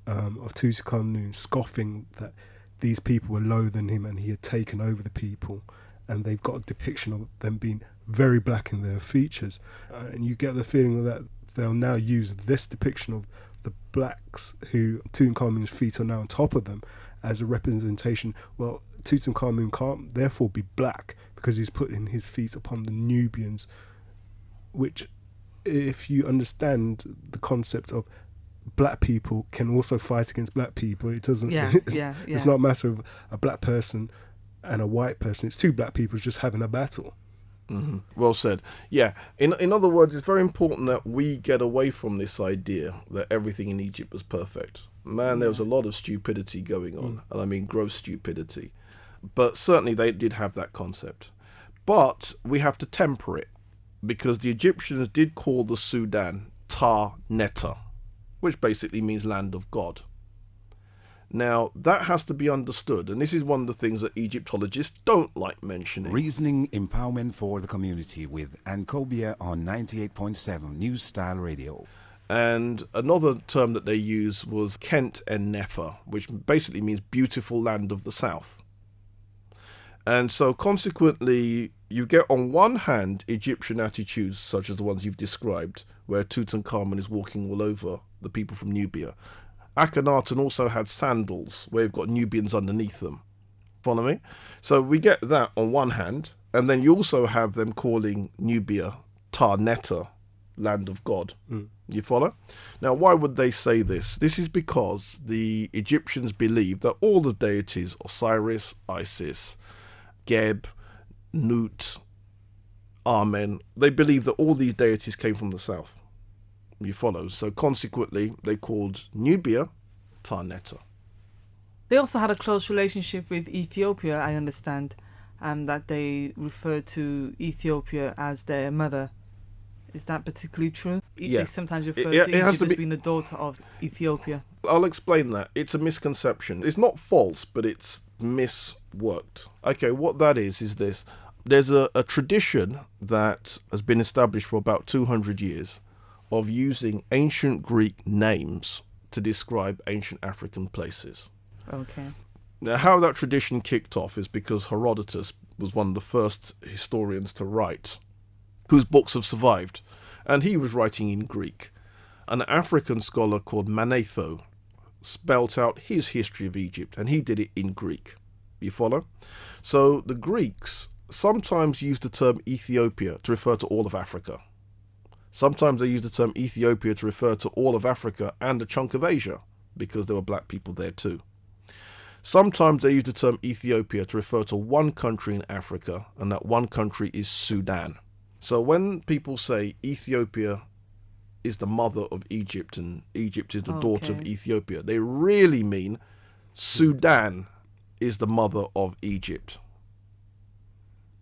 of Tutankhamun scoffing that these people were lower than him and he had taken over the people. And they've got a depiction of them being very black in their features. And you get the feeling that they'll now use this depiction of the blacks who Tutankhamun's feet are now on top of them as a representation. Well, Tutankhamun can't therefore be black because he's putting his feet upon the Nubians, which, if you understand the concept of black people can also fight against black people, it doesn't. It's not a matter of a black person and a white person. It's two black people just having a battle.
Mm-hmm. Well said. Yeah. In other words, it's very important that we get away from this idea that everything in Egypt was perfect. Man, there was a lot of stupidity going on, and I mean gross stupidity. But certainly they did have that concept. But we have to temper it, because the Egyptians did call the Sudan Ta Neta, which basically means land of God. Now, that has to be understood, and this is one of the things that Egyptologists don't like mentioning.
Reasoning empowerment for the community with Ankhobia on 98.7 New Style Radio.
And another term that they used was Kent and Nefer, which basically means beautiful land of the south. And so consequently, you get on one hand Egyptian attitudes such as the ones you've described, where Tutankhamun is walking all over the people from Nubia. Akhenaten also had sandals where you've got Nubians underneath them. Follow me? So we get that on one hand, and then you also have them calling Nubia Ta Neta, land of God. You follow? Now, why would they say this? This is because the Egyptians believed that all the deities, Osiris, Isis, Geb, Nut, Amen, they believed that all these deities came from the south. You follow? So consequently, they called Nubia Ta Neta.
They also had a close relationship with Ethiopia, I understand, that they refer to Ethiopia as their mother. Is that particularly true?
Yeah.
They sometimes refer to Egypt as being the daughter of Ethiopia.
I'll explain that. It's a misconception. It's not false, but it's misworked. Okay, what that is this. There's a tradition that has been established for about 200 years of using ancient Greek names to describe ancient African places.
Okay.
Now, how that tradition kicked off is because Herodotus was one of the first historians to write, whose books have survived, and he was writing in Greek. An African scholar called Manetho spelt out his history of Egypt, and he did it in Greek. You follow? So the Greeks sometimes used the term Ethiopia to refer to all of Africa. Sometimes they used the term Ethiopia to refer to all of Africa and a chunk of Asia, because there were black people there too. Sometimes they used the term Ethiopia to refer to one country in Africa, and that one country is Sudan. So when people say Ethiopia is the mother of Egypt and Egypt is the daughter of Ethiopia, they really mean Sudan is the mother of Egypt.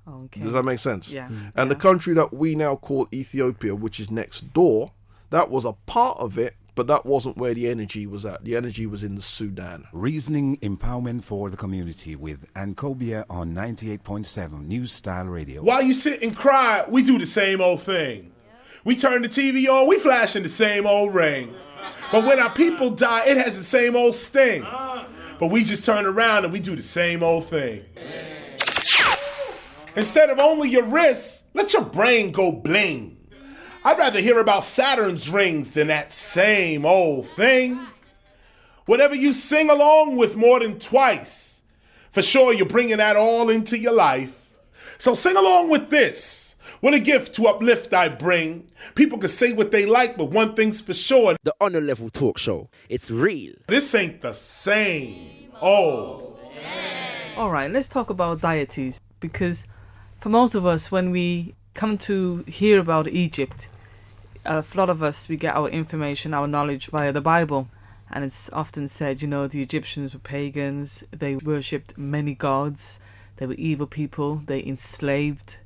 Okay.
Does that make sense?
Yeah.
And the country that we now call Ethiopia, which is next door, that was a part of it But that wasn't where the energy was at. The energy was in the Sudan.
Reasoning empowerment for the community with Ankhobia on 98.7 New Style Radio.
While you sit and cry, we do the same old thing. We turn the TV on, we flash in the same old ring. But when our people die, it has the same old sting. But we just turn around and we do the same old thing. Instead of only your wrists, let your brain go bling. I'd rather hear about Saturn's rings than that same old thing. Whatever you sing along with more than twice, for sure you're bringing that all into your life. So sing along with this. What a gift to uplift I bring. People can say what they like, but one thing's for sure.
The Honor Level Talk Show. It's real.
This ain't the same old.
All right, let's talk about deities, because for most of us, when we come to hear about Egypt, a lot of us, we get our information, our knowledge via the Bible. And it's often said, you know, the Egyptians were pagans, they worshipped many gods, they were evil people, they enslaved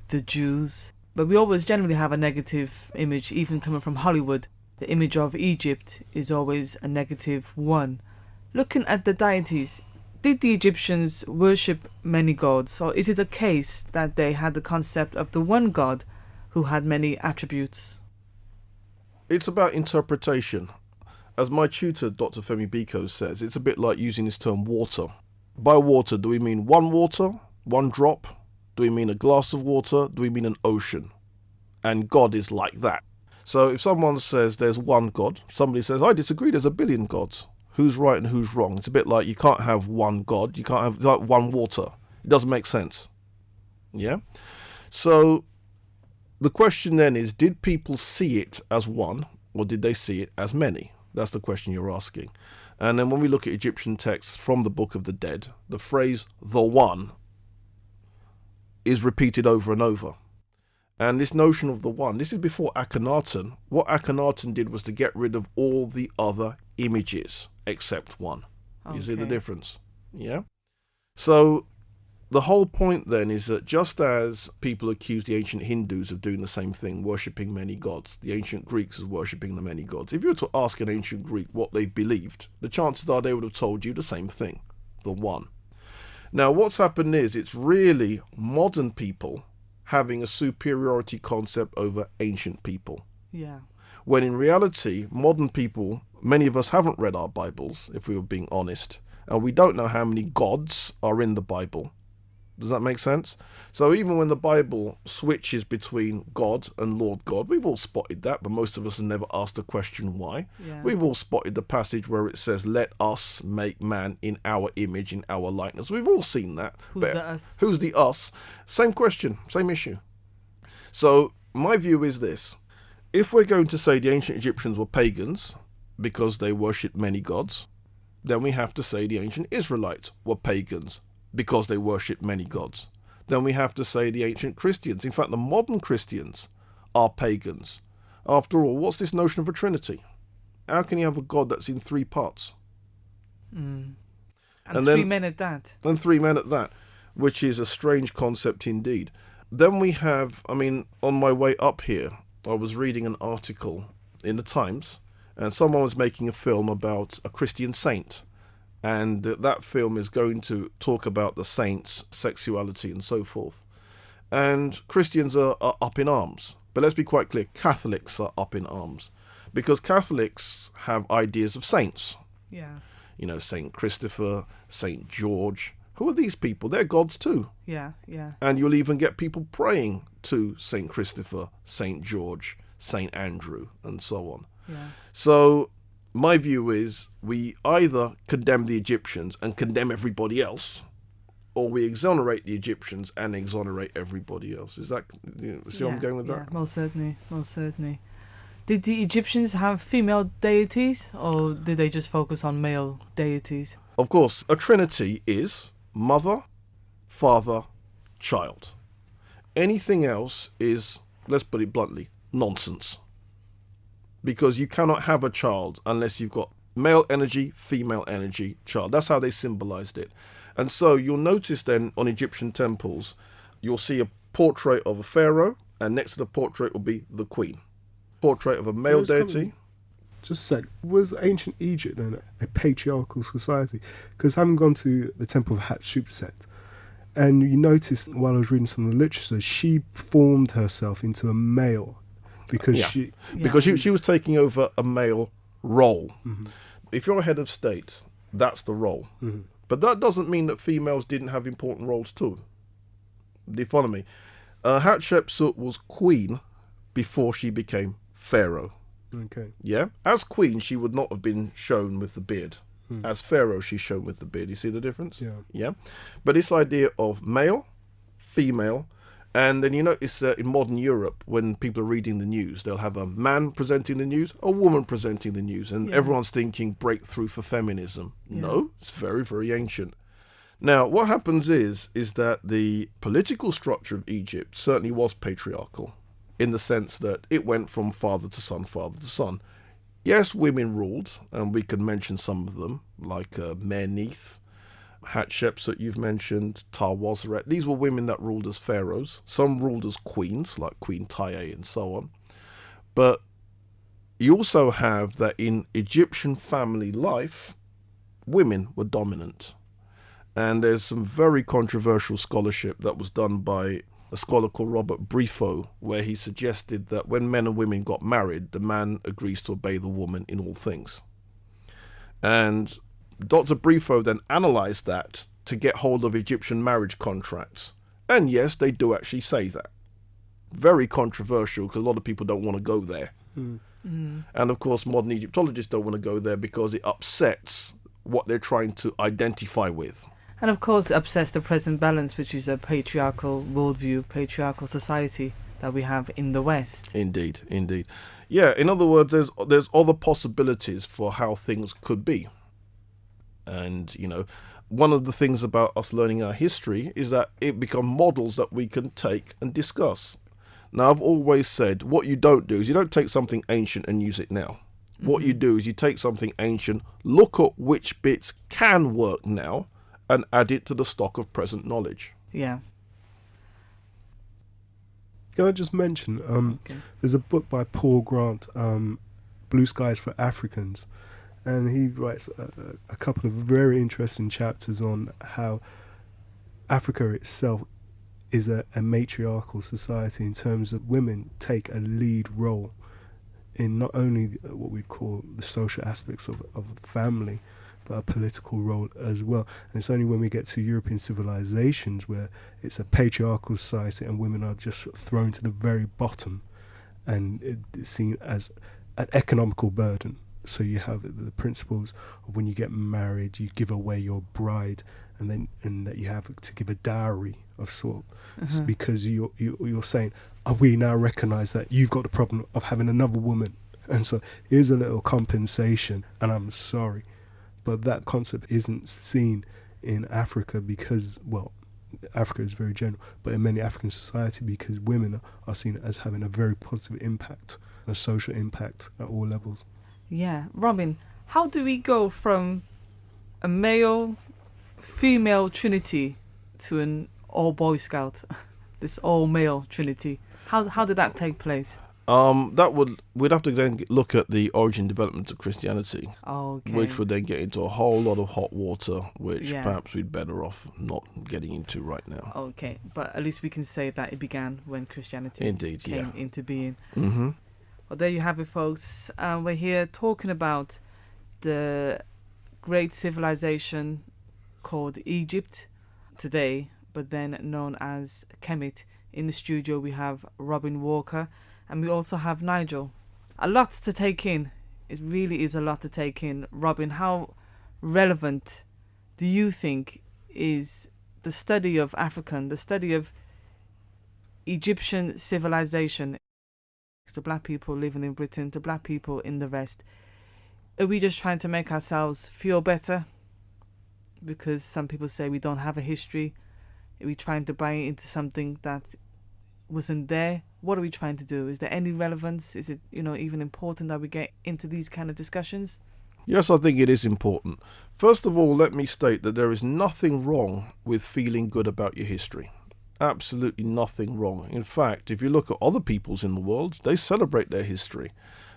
the Jews. But we always generally have a negative image, even coming from Hollywood. The image of Egypt is always a negative one. Looking at the deities, did the Egyptians worship many gods, or is it a case that they had the concept of the one God who had many attributes?
It's about interpretation. As my tutor, Dr. Femi Biko, says, it's a bit like using this term water. By water, do we mean one water, one drop? Do we mean a glass of water? Do we mean an ocean? And God is like that. So if someone says there's one God, somebody says, I disagree, there's a billion gods. Who's right and who's wrong? It's a bit like you can't have one God, you can't have like one water. It doesn't make sense. Yeah? So the question then is, did people see it as one, or did they see it as many? That's the question you're asking. And then when we look at Egyptian texts from the Book of the Dead, the phrase, the one, is repeated over and over. And this notion of the one, this is before Akhenaten. What Akhenaten did was to get rid of all the other images except one. You see the difference? Yeah? So the whole point then is that just as people accused the ancient Hindus of doing the same thing, worshipping many gods, the ancient Greeks of worshipping the many gods, if you were to ask an ancient Greek what they believed, the chances are they would have told you the same thing, the one. Now what's happened is it's really modern people having a superiority concept over ancient people.
Yeah.
When in reality, modern people, many of us haven't read our Bibles, if we were being honest, and we don't know how many gods are in the Bible. Does that make sense? So even when the Bible switches between God and Lord God, we've all spotted that, but most of us have never asked the question why.
Yeah.
We've all spotted the passage where it says, let us make man in our image, in our likeness. We've all seen that.
Who's the us?
Who's the us? Same question, same issue. So my view is this. If we're going to say the ancient Egyptians were pagans because they worshipped many gods, then we have to say the ancient Israelites were pagans because they worshipped many gods. Then we have to say the ancient Christians, in fact the modern Christians, are pagans. After all, what's this notion of a trinity? How can you have a God that's in three parts?
And
then,
three men at that.
And three men at that, which is a strange concept indeed. Then we have, on my way up here, I was reading an article in the Times, and someone was making a film about a Christian saint. And that film is going to talk about the saints, sexuality and so forth. And Christians are up in arms. But let's be quite clear, Catholics are up in arms. Because Catholics have ideas of saints.
Yeah.
You know, Saint Christopher, Saint George. Who are these people? They're gods too.
Yeah, yeah.
And you'll even get people praying to Saint Christopher, Saint George, Saint Andrew, and so on.
Yeah.
So my view is we either condemn the Egyptians and condemn everybody else, or we exonerate the Egyptians and exonerate everybody else. Is that, see where I'm going with that?
Yeah, most certainly, most certainly. Did the Egyptians have female deities, or did they just focus on male deities?
Of course, a trinity is mother, father, child. Anything else is, let's put it bluntly, nonsense. Because you cannot have a child unless you've got male energy, female energy, child. That's how they symbolized it. And so you'll notice then on Egyptian temples, you'll see a portrait of a pharaoh, and next to the portrait will be the queen. Portrait of a male deity.
Just a sec. Was ancient Egypt then a patriarchal society? Because having gone to the temple of Hatshepsut, and you noticed while I was reading some of the literature, she formed herself into a male because she was taking over a male role.
Mm-hmm. If you're a head of state, that's the role. Mm-hmm. But that doesn't mean that females didn't have important roles too. Do you follow me? Hatshepsut was queen before she became pharaoh.
Okay.
Yeah? As queen, she would not have been shown with the beard. As pharaoh, she's shown with the beard. You see the difference?
Yeah.
Yeah? But this idea of male, female, and then you notice in modern Europe, when people are reading the news, they'll have a man presenting the news, a woman presenting the news, and everyone's thinking breakthrough for feminism. Yeah. No, it's very, very ancient. Now, what happens is that the political structure of Egypt certainly was patriarchal, in the sense that it went from father to son, father to son. Yes, women ruled, and we can mention some of them, like Neith, Hatshepsut you've mentioned, Tawazeret. These were women that ruled as pharaohs. Some ruled as queens, like Queen Taye and so on. But you also have that in Egyptian family life, women were dominant. And there's some very controversial scholarship that was done by a scholar called Robert Briffaut, where he suggested that when men and women got married, the man agrees to obey the woman in all things. And Dr. Briffaut then analysed that to get hold of Egyptian marriage contracts. And yes, they do actually say that. Very controversial, because a lot of people don't want to go there. And of course, modern Egyptologists don't want to go there because it upsets what they're trying to identify with.
And of course, upsets the present balance, which is a patriarchal worldview, patriarchal society that we have in the West.
Indeed, indeed. Yeah, in other words, there's other possibilities for how things could be. And, you know, one of the things about us learning our history is that it becomes models that we can take and discuss. Now, I've always said, what you don't do is you don't take something ancient and use it now. What you do is you take something ancient, look at which bits can work now, and add it to the stock of present knowledge.
Yeah.
Can I just mention, there's a book by Paul Grant, Blue Skies for Africans, and he writes a couple of very interesting chapters on how Africa itself is a matriarchal society in terms of women take a lead role in not only what we'd call the social aspects of family, but a political role as well. And it's only when we get to European civilizations where it's a patriarchal society and women are just thrown to the very bottom and it's seen as an economical burden. So you have the principles of when you get married, you give away your bride, and that you have to give a dowry of sort. It's because you're saying, we now recognise that you've got the problem of having another woman, and so here's a little compensation, and I'm sorry. But that concept isn't seen in Africa because, well, Africa is very general, but in many African society because women are seen as having a very positive impact, a social impact at all levels.
Yeah. Robin, how do we go from a male-female trinity to an all-boy scout, this all-male trinity? How did that take place?
We'd have to then look at the origin development of Christianity, which would then get into a whole lot of hot water, which perhaps we'd better off not getting into right now.
Okay, but at least we can say that it began when Christianity came into being.
Mm-hmm.
Well, there you have it, folks. We're here talking about the great civilization called Egypt today, but then known as Kemet. In the studio, we have Robin Walker. And we also have Nigel. A lot to take in. It really is a lot to take in. Robin, how relevant do you think is the study of the study of Egyptian civilization, the black people living in Britain, the black people in the West? Are we just trying to make ourselves feel better? Because some people say we don't have a history. Are we trying to buy into something that wasn't there? What are we trying to do? Is there any relevance? Is it, even important that we get into these kind of discussions?
Yes, I think it is important. First of all, let me state that there is nothing wrong with feeling good about your history. Absolutely nothing wrong. In fact, if you look at other peoples in the world, they celebrate their history.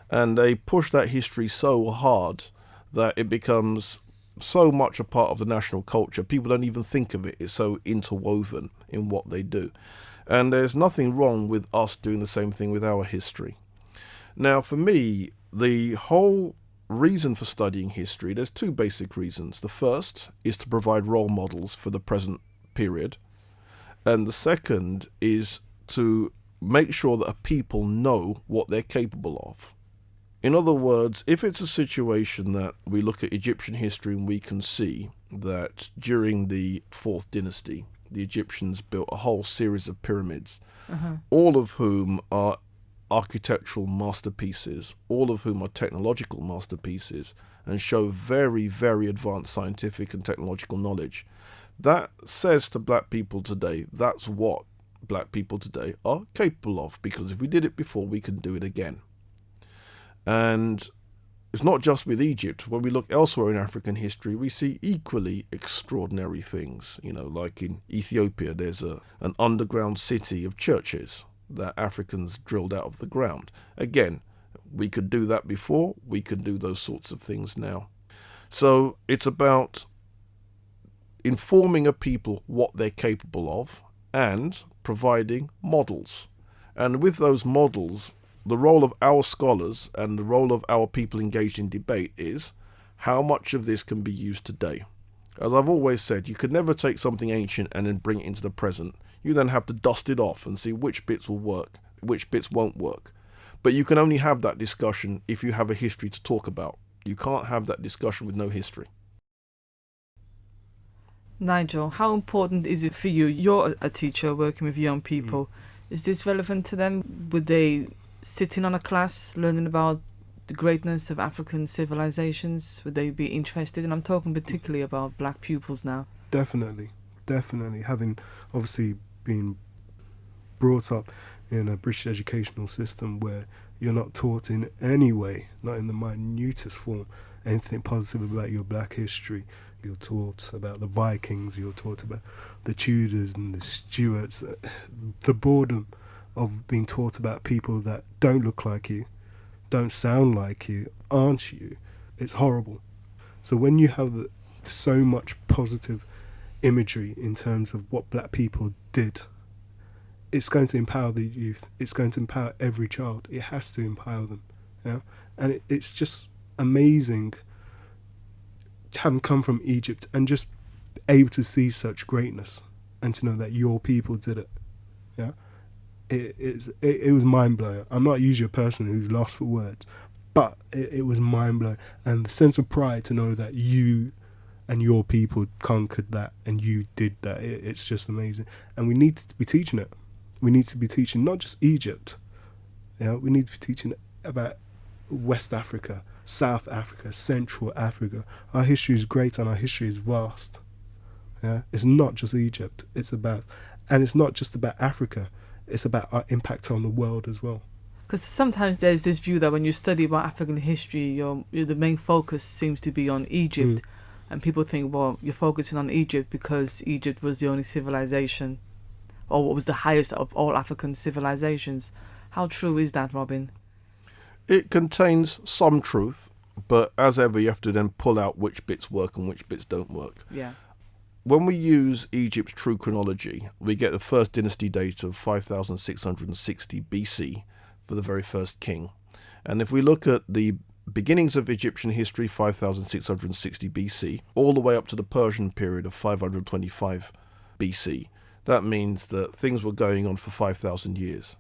And they push that history so hard that it becomes so much a part of the national culture. People don't even think of it. It's so interwoven in what they do. And there's nothing wrong with us doing the same thing with our history. Now, for me, the whole reason for studying history, there's two basic reasons. The first is to provide role models for the present period. And the second is to make sure that a people know what they're capable of. In other words, if it's a situation that we look at Egyptian history and we can see that during the 4th dynasty, the Egyptians built a whole series of pyramids, all of whom are architectural masterpieces, all of whom are technological masterpieces, and show very, very advanced scientific and technological knowledge. That says to black people today, that's what black people today are capable of, because if we did it before, we can do it again. And it's not just with Egypt. When we look elsewhere in African history, we see equally extraordinary things. You know, like in Ethiopia, there's an underground city of churches that Africans drilled out of the ground. Again, we could do that before, we can do those sorts of things now. So it's about informing a people what they're capable of and providing models. And with those models, the role of our scholars and the role of our people engaged in debate is how much of this can be used today. As I've always said, you could never take something ancient and then bring it into the present. You then have to dust it off and see which bits will work, which bits won't work. But you can only have that discussion if you have a history to talk about. You can't have that discussion with no history.
Nigel, how important is it for you? You're a teacher working with young people. Is this relevant to them? Would they sit in on a class learning about the greatness of African civilizations? Would they be interested? And I'm talking particularly about black pupils now.
Definitely. Having obviously been brought up in a British educational system where you're not taught in any way, not in the minutest form, anything positive about your black history. You're taught about the Vikings, you're taught about the Tudors and the Stuarts. The boredom of being taught about people that don't look like you, don't sound like you, aren't you, it's horrible. So when you have so much positive imagery in terms of what black people did, it's going to empower the youth, it's going to empower every child, it has to empower them. Yeah? And it's just amazing having come from Egypt and just able to see such greatness and to know that your people did it. Yeah, it was mind-blowing. I'm not usually a person who's lost for words, but it was mind-blowing. And the sense of pride to know that you and your people conquered that and you did that, it's just amazing. And we need to be teaching it. We need to be teaching not just Egypt. Yeah, we need to be teaching about West Africa, South Africa, Central Africa. Our history is great and our history is vast. Yeah, it's not just Egypt. And it's not just about Africa. It's about our impact on the world as well.
Because sometimes there's this view that when you study about African history, the main focus seems to be on Egypt, and people think, well, you're focusing on Egypt because Egypt was the only civilization, or what was the highest of all African civilizations. How true is that, Robin?
It contains some truth, but as ever, you have to then pull out which bits work and which bits don't work.
Yeah.
When we use Egypt's true chronology, we get the first dynasty date of 5660 BC for the very first king. And if we look at the beginnings of Egyptian history, 5660 BC, all the way up to the Persian period of 525 BC, that means that things were going on for 5,000 years.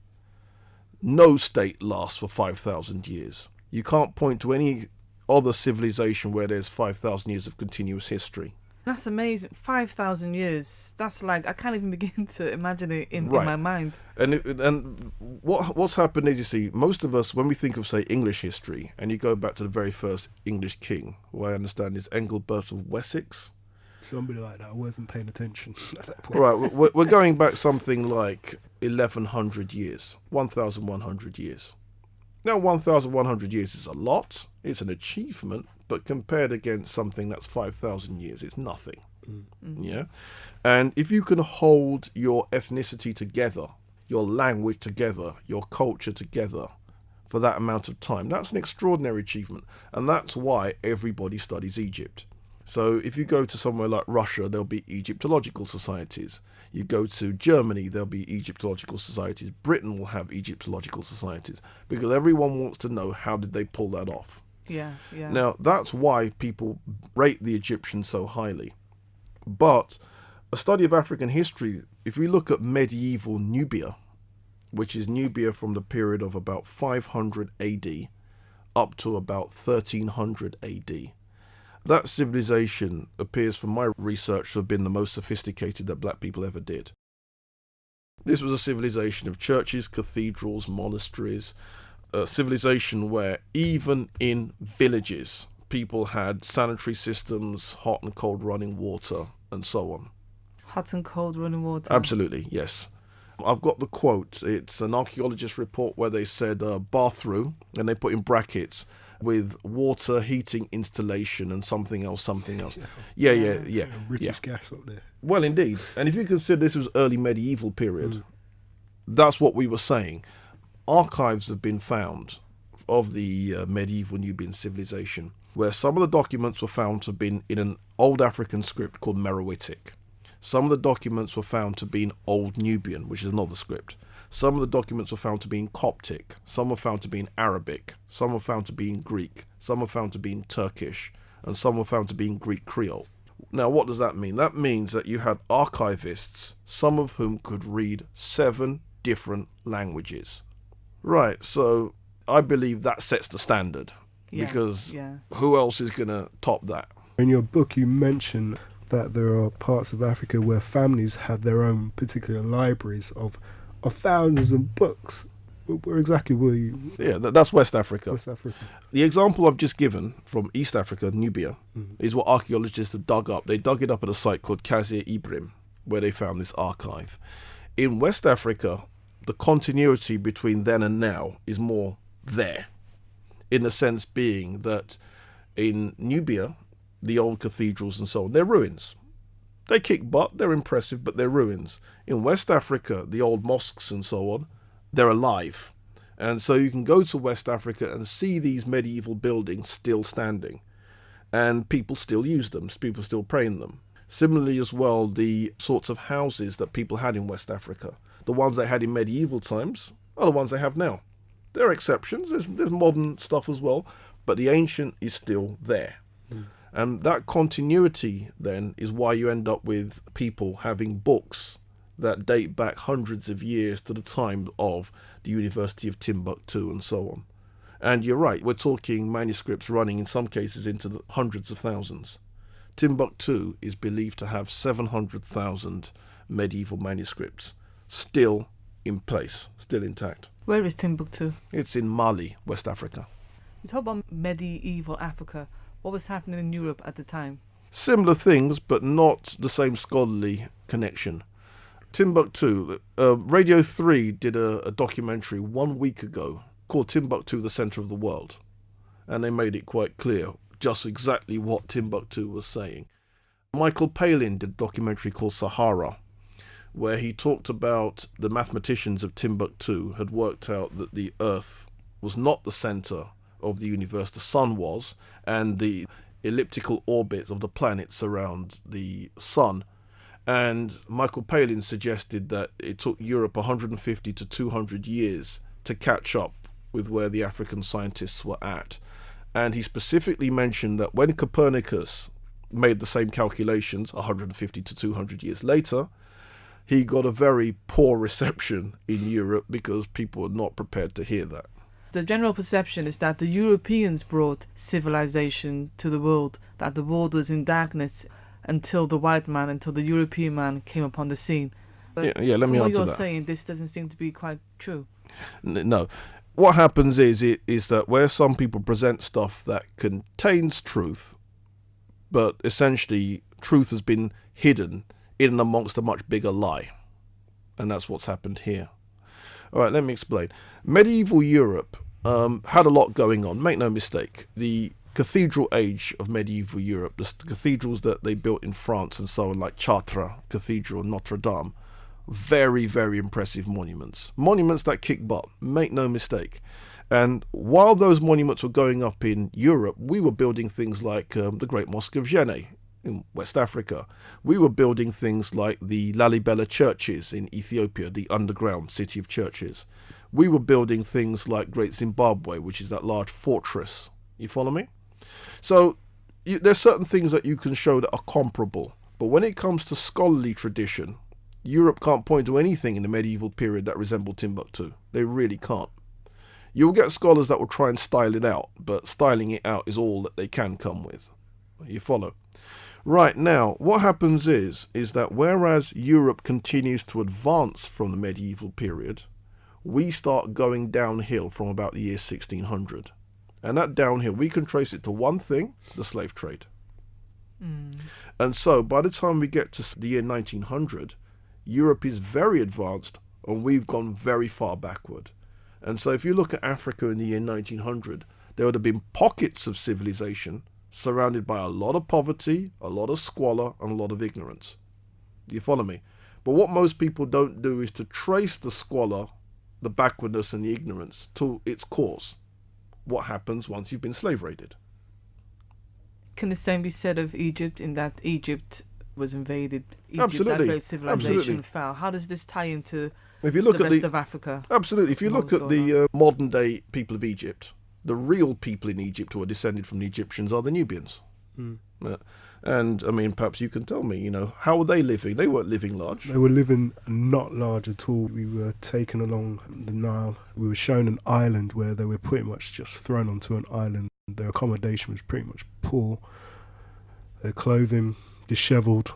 No state lasts for 5,000 years. You can't point to any other civilization where there's 5,000 years of continuous history.
That's amazing. 5,000 years. That's like, I can't even begin to imagine it in my mind.
And what's happened is, you see, most of us, when we think of, say, English history, and you go back to the very first English king, who I understand is Engelbert of Wessex.
Somebody like that. I wasn't paying attention at that point.
Right, we're going back something like 1,100 years, 1,100 years. Now, 1,100 years is a lot. It's an achievement, but compared against something that's 5,000 years, it's nothing. Yeah, and if you can hold your ethnicity together, your language together, your culture together for that amount of time. That's an extraordinary achievement, and that's why everybody studies Egypt. So if you go to somewhere like Russia, there'll be Egyptological societies. You go to Germany, there'll be Egyptological societies. Britain will have Egyptological societies, because everyone wants to know, how did they pull that off?
Yeah.
Now, that's why people rate the Egyptians so highly. But a study of African history, if we look at medieval Nubia, which is Nubia from the period of about 500 AD up to about 1300 AD, that civilization appears, from my research, to have been the most sophisticated that black people ever did. This was a civilization of churches, cathedrals, monasteries, a civilization where even in villages, people had sanitary systems, hot and cold running water, and so on.
Hot and cold running water.
Absolutely, yes. I've got the quote. It's an archaeologist report where they said bathroom, and they put in brackets, with water heating installation and something else. Yeah.
British gas up there.
Well, indeed. And if you consider this was early medieval period, that's what we were saying. Archives have been found of the medieval Nubian civilization, where some of the documents were found to have been in an old African script called Meroitic. Some of the documents were found to be in Old Nubian, which is another script. Some of the documents were found to be in Coptic. Some were found to be in Arabic. Some were found to be in Greek. Some were found to be in Turkish. And some were found to be in Greek Creole. Now, what does that mean? That means that you had archivists, some of whom could read 7 different languages. Right, so I believe that sets the standard. Because who else is going to top that?
In your book, you mention that there are parts of Africa where families have their own particular libraries of thousands of books. Where exactly were you?
Yeah, that's West Africa.
West Africa.
The example I've just given from East Africa, Nubia, is what archaeologists have dug up. They dug it up at a site called Kazir Ibrim, where they found this archive. In West Africa, the continuity between then and now is more there, in the sense being that in Nubia, the old cathedrals and so on, they're ruins. They kick butt, they're impressive, but they're ruins. In West Africa, the old mosques and so on, they're alive. And so you can go to West Africa and see these medieval buildings still standing. And people still use them, people still pray in them. Similarly as well, the sorts of houses that people had in West Africa, the ones they had in medieval times, are the ones they have now. There are exceptions, there's modern stuff as well, but the ancient is still there. And that continuity then is why you end up with people having books that date back hundreds of years to the time of the University of Timbuktu and so on. And you're right, we're talking manuscripts running in some cases into the hundreds of thousands. Timbuktu is believed to have 700,000 medieval manuscripts still in place, still intact.
Where is Timbuktu?
It's in Mali, West Africa.
You talk about medieval Africa. What was happening in Europe at the time?
Similar things, but not the same scholarly connection. Timbuktu, Radio 3 did a documentary 1 week ago called Timbuktu, the Centre of the World. And they made it quite clear just exactly what Timbuktu was saying. Michael Palin did a documentary called Saqqara, where he talked about the mathematicians of Timbuktu had worked out that the Earth was not the centre of the universe, the sun was, and the elliptical orbit of the planets around the sun. And Michael Palin suggested that it took Europe 150 to 200 years to catch up with where the African scientists were at. And he specifically mentioned that when Copernicus made the same calculations 150 to 200 years later, he got a very poor reception in Europe because people were not prepared to hear that.
The general perception is that the Europeans brought civilization to the world, that the world was in darkness until the European man came upon the scene. But
let me answer that.
From what you're saying, this doesn't seem to be quite true.
No. What happens is that where some people present stuff that contains truth, but essentially truth has been hidden in and amongst a much bigger lie. And that's what's happened here. All right, let me explain. Medieval Europe had a lot going on. Make no mistake. The cathedral age of medieval Europe, the cathedrals that they built in France and so on, like Chartres Cathedral and Notre Dame, very, very impressive monuments. Monuments that kick butt, make no mistake. And while those monuments were going up in Europe, we were building things like the Great Mosque of Djenné in West Africa. We were building things like the Lalibela churches in Ethiopia, the underground city of churches. We were building things like Great Zimbabwe, which is that large fortress. You follow me? So there's certain things that you can show that are comparable. But when it comes to scholarly tradition, Europe can't point to anything in the medieval period that resembled Timbuktu. They really can't. You'll get scholars that will try and style it out, but styling it out is all that they can come with. You follow? Right, now, what happens is that whereas Europe continues to advance from the medieval period, we start going downhill from about the year 1600. And that downhill, we can trace it to one thing, the slave trade. And so by the time we get to the year 1900, Europe is very advanced and we've gone very far backward. And so if you look at Africa in the year 1900, there would have been pockets of civilization surrounded by a lot of poverty, a lot of squalor, and a lot of ignorance. Do you follow me? But what most people don't do is to trace the squalor, the backwardness, and the ignorance to its cause. What happens once you've been slave raided?
Can the same be said of Egypt, in that Egypt was invaded? Egypt,
Absolutely.
that great civilization
Absolutely.
fell. How does this tie into
If you look
the
at
rest of Africa?
Absolutely. If you look at the modern day people of Egypt, the real people in Egypt who are descended from the Egyptians are the Nubians. And I mean, perhaps you can tell me, how were they living? They weren't living large.
They were living not large at all. We were taken along the Nile. We were shown an island where they were pretty much just thrown onto an island. Their accommodation was pretty much poor. Their clothing dishevelled.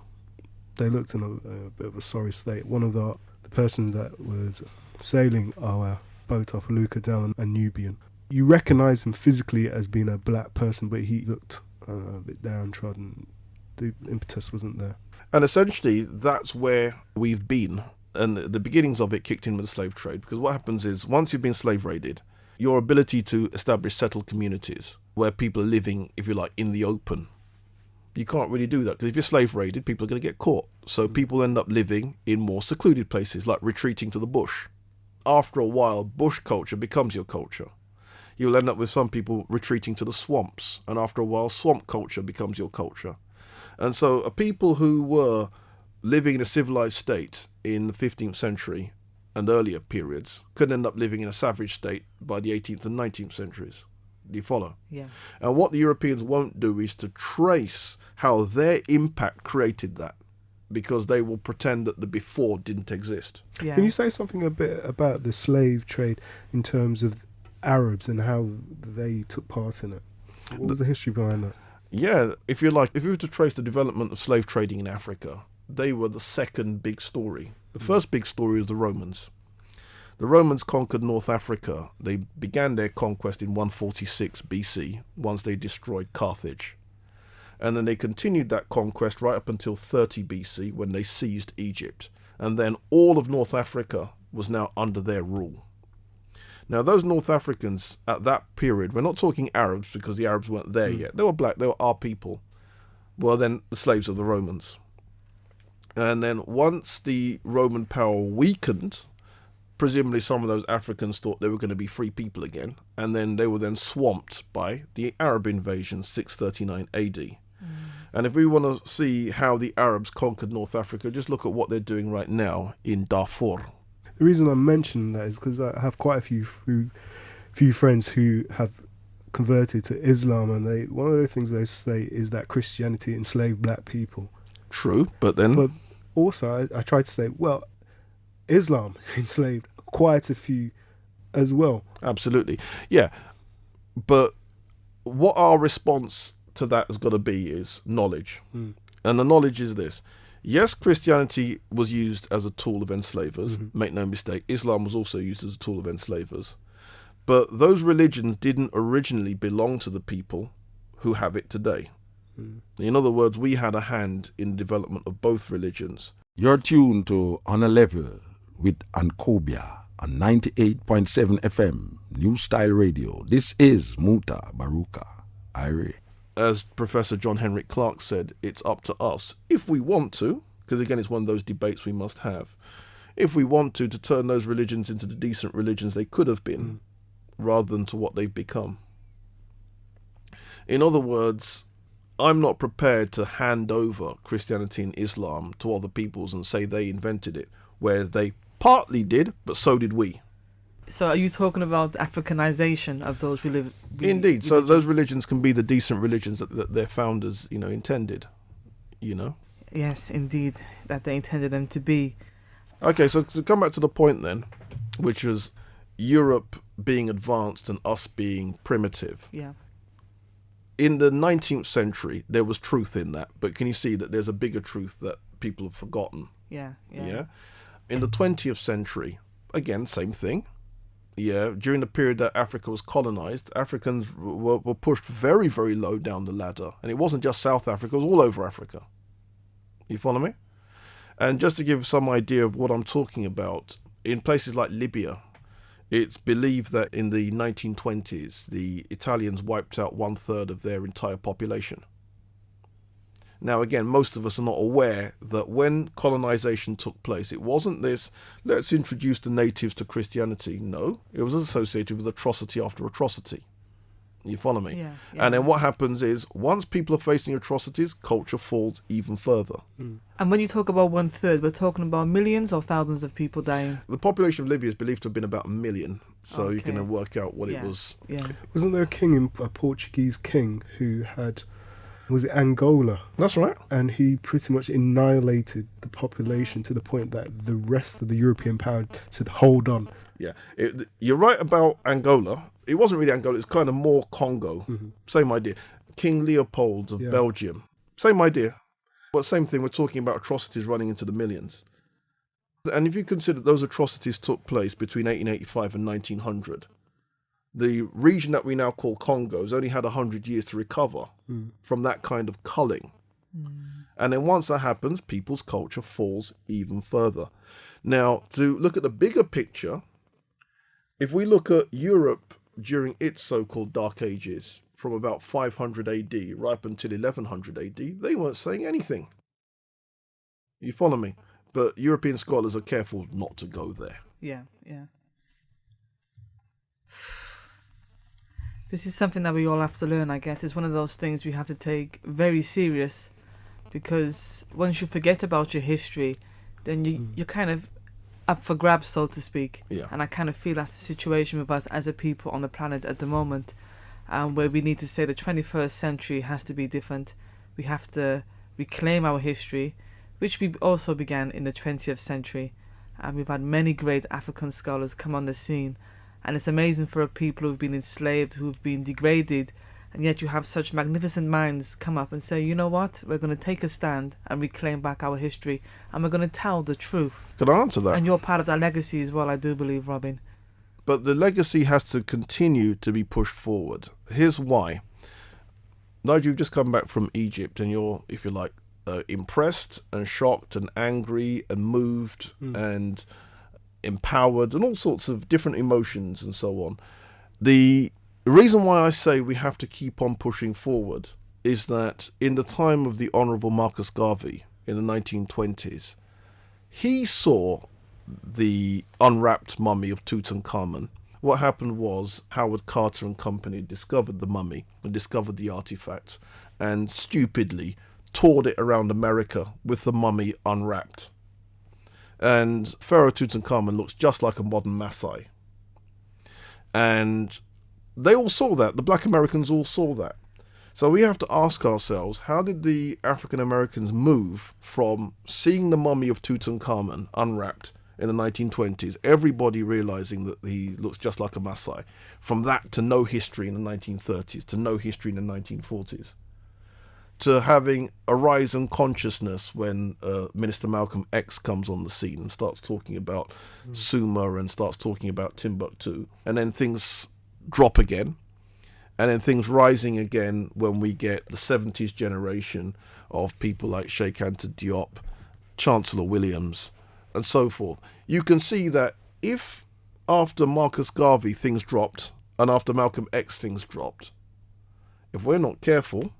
They looked in a bit of a sorry state. One of the person that was sailing our boat off Luca down a Nubian, you recognise him physically as being a black person, but he looked a bit downtrodden. The impetus wasn't there.
And essentially, that's where we've been. And the beginnings of it kicked in with the slave trade. Because what happens is, once you've been slave raided, your ability to establish settled communities where people are living, if you like, in the open, you can't really do that. Because if you're slave raided, people are going to get caught. So people end up living in more secluded places, like retreating to the bush. After a while, bush culture becomes your culture. You'll end up with some people retreating to the swamps. And after a while, swamp culture becomes your culture. And so people who were living in a civilized state in the 15th century and earlier periods could end up living in a savage state by the 18th and 19th centuries. Do you follow?
Yeah.
And what the Europeans won't do is to trace how their impact created that, because they will pretend that the before didn't exist.
Yeah.
Can you say something a bit about the slave trade in terms of Arabs and how they took part in it? What was the history behind that?
Yeah, if you were to trace the development of slave trading in Africa, they were the second big story. The first big story was the Romans. The Romans conquered North Africa. They began their conquest in 146 BC, once they destroyed Carthage. And then they continued that conquest right up until 30 BC, when they seized Egypt. And then all of North Africa was now under their rule. Now, those North Africans at that period, we're not talking Arabs because the Arabs weren't there yet. They were black, they were our people. Well, then the slaves of the Romans. And then once the Roman power weakened, presumably some of those Africans thought they were going to be free people again. And then they were then swamped by the Arab invasion, 639 AD. And if we want to see how the Arabs conquered North Africa, just look at what they're doing right now in Darfur.
The reason I'm mentioning that is because I have quite a few friends who have converted to Islam, and one of the things they say is that Christianity enslaved black people.
True, but
also I tried to say, well, Islam enslaved quite a few as well.
Absolutely, yeah. But what our response to that has got to be is knowledge, and the knowledge is this. Yes, Christianity was used as a tool of enslavers. Make no mistake, Islam was also used as a tool of enslavers. But those religions didn't originally belong to the people who have it today. In other words, we had a hand in the development of both religions.
You're tuned to On a Level with Ankhobia on 98.7 FM, New Style Radio. This is Muta Baruka Ire.
As Professor John Henrik Clarke said, it's up to us, if we want to, because again it's one of those debates we must have, if we want to turn those religions into the decent religions they could have been, rather than to what they've become. In other words, I'm not prepared to hand over Christianity and Islam to other peoples and say they invented it, where they partly did, but so did we.
So are you talking about Africanization of those religions?
Indeed. So those religions can be the decent religions that their founders, intended,
Yes, indeed, that they intended them to be.
Okay, so to come back to the point then, which was Europe being advanced and us being primitive.
Yeah.
In the 19th century, there was truth in that, but can you see that there's a bigger truth that people have forgotten?
Yeah.
In the 20th century, again, same thing. Yeah, during the period that Africa was colonized, Africans were pushed very, very low down the ladder. And it wasn't just South Africa, it was all over Africa. You follow me? And just to give some idea of what I'm talking about, in places like Libya, it's believed that in the 1920s, the Italians wiped out 1/3 of their entire population. Now, again, most of us are not aware that when colonization took place, it wasn't this, let's introduce the natives to Christianity. No, it was associated with atrocity after atrocity. You follow me?
Yeah.
And then what happens is, once people are facing atrocities, culture falls even further.
And when you talk about 1/3, we're talking about millions or thousands of people dying?
The population of Libya is believed to have been about 1 million. So you
Okay.
can work out what it was.
Yeah.
Wasn't there a Portuguese king who had, was it Angola?
That's right.
And he pretty much annihilated the population to the point that the rest of the European power said, hold on.
Yeah, you're right about Angola. It wasn't really Angola, it's kind of more Congo.
Mm-hmm.
Same idea. King Leopold of Belgium. Same idea. But same thing, we're talking about atrocities running into the millions. And if you consider those atrocities took place between 1885 and 1900, the region that we now call Congo has only had 100 years to recover from that kind of culling. And then once that happens, people's culture falls even further. Now, to look at the bigger picture, if we look at Europe during its so-called Dark Ages, from about 500 AD right up until 1100 AD, they weren't saying anything. You follow me? But European scholars are careful not to go there.
Yeah. This is something that we all have to learn, I guess. It's one of those things we have to take very serious, because once you forget about your history, then you're kind of up for grabs, so to speak.
Yeah.
And I kind of feel that's the situation with us as a people on the planet at the moment, where we need to say the 21st century has to be different. We have to reclaim our history, which we also began in the 20th century. And we've had many great African scholars come on the scene. And it's amazing for a people who've been enslaved, who've been degraded, and yet you have such magnificent minds come up and say, you know what, we're going to take a stand and reclaim back our history, and we're going to tell the truth.
Can I answer that?
And you're part of that legacy as well, I do believe, Robin.
But the legacy has to continue to be pushed forward. Here's why. Nigel, you've just come back from Egypt, and you're, if you like, impressed and shocked and angry and moved and empowered and all sorts of different emotions and so on. The reason why I say we have to keep on pushing forward is that in the time of the Honourable Marcus Garvey in the 1920s, he saw the unwrapped mummy of Tutankhamun. What happened was Howard Carter and company discovered the mummy and discovered the artifacts and stupidly toured it around America with the mummy unwrapped. And Pharaoh Tutankhamun looks just like a modern Maasai. And they all saw that. The black Americans all saw that. So we have to ask ourselves, how did the African Americans move from seeing the mummy of Tutankhamun unwrapped in the 1920s, everybody realizing that he looks just like a Maasai, from that to no history in the 1930s, to no history in the 1940s, to having a rise in consciousness when Minister Malcolm X comes on the scene and starts talking about Sumer and starts talking about Timbuktu, and then things drop again, and then things rising again when we get the 70s generation of people like Sheikh Anta Diop, Chancellor Williams, and so forth. You can see that if after Marcus Garvey things dropped and after Malcolm X things dropped, if we're not careful,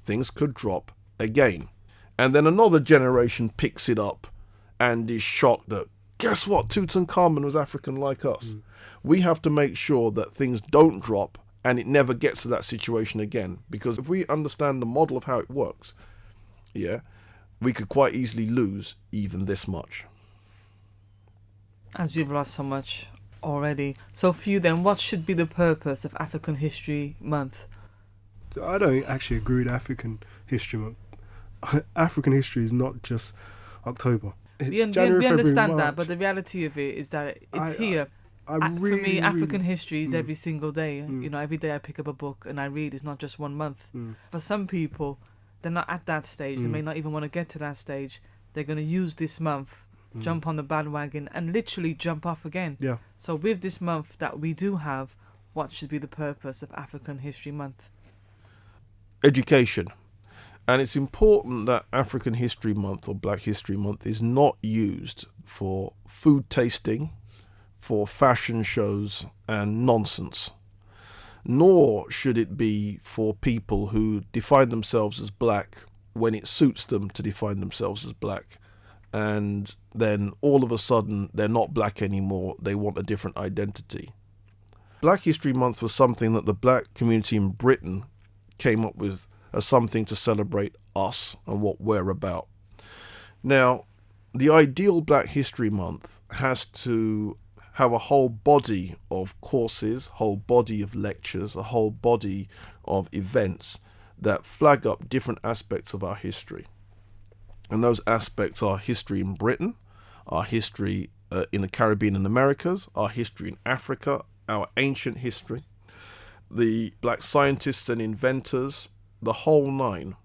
things could drop again. And then another generation picks it up and is shocked that guess what? Tutankhamun was African like us. We have to make sure that things don't drop and it never gets to that situation again. Because if we understand the model of how it works, we could quite easily lose even this much.
As we've lost so much already. So for you then, what should be the purpose of African History Month?
I don't actually agree with African History Month. African history is not just October. It's January,
we understand
February,
that,
March.
but the reality of it is that it's here.
For
me, African history is every single day. You know, every day I pick up a book and I read. It's not just 1 month. For some people, they're not at that stage. They may not even want to get to that stage. They're going to use this month, jump on the bandwagon, and literally jump off again.
Yeah.
So with this month that we do have, what should be the purpose of African History Month?
Education. And it's important that African History Month or Black History Month is not used for food tasting, for fashion shows and nonsense. Nor should it be for people who define themselves as black when it suits them to define themselves as black. And then all of a sudden they're not black anymore, they want a different identity. Black History Month was something that the black community in Britain came up with as something to celebrate us and what we're about. Now, the ideal Black History Month has to have a whole body of courses, whole body of lectures, a whole body of events that flag up different aspects of our history. And those aspects are history in Britain, our history in the Caribbean and Americas, our history in Africa, our ancient history, the black scientists and inventors, the whole nine.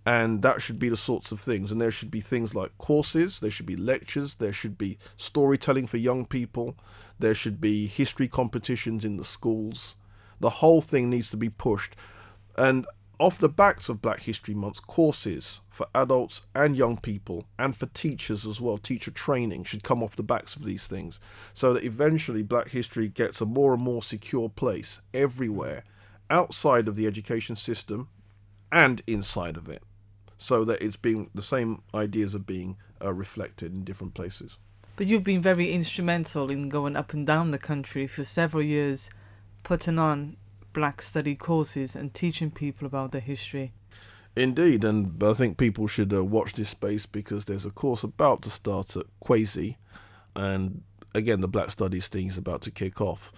And that should be the sorts of things. And there should be things like courses, there should be lectures, there should be storytelling for young people, there should be history competitions in the schools. The whole thing needs to be pushed. And off the backs of Black History Month's courses for adults and young people, and for teachers as well, teacher training should come off the backs of these things, so that eventually Black history gets a more and more secure place everywhere, outside of the education system and inside of it, so that it's being the same ideas are being reflected in different places.
But you've been very instrumental in going up and down the country for several years, putting on black study courses and teaching people about their history.
Indeed, and I think people should watch this space, because there's a course about to start at Kwesi, and again the Black Studies thing is about to kick off.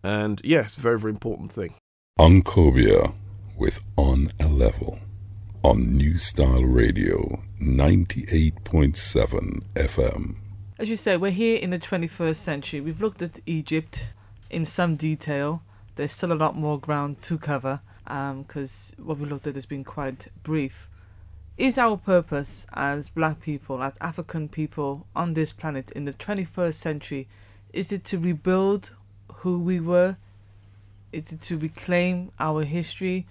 And yeah, it's a very, very important thing.
Ankhobia with On a Level on New Style Radio 98.7 FM.
As you say, we're here in the 21st century. We've looked at Egypt in some detail. There's still a lot more ground to cover, because what we looked at has been quite brief. Is our purpose as black people, as African people on this planet in the 21st century, is it to rebuild who we were? Is it to reclaim our history?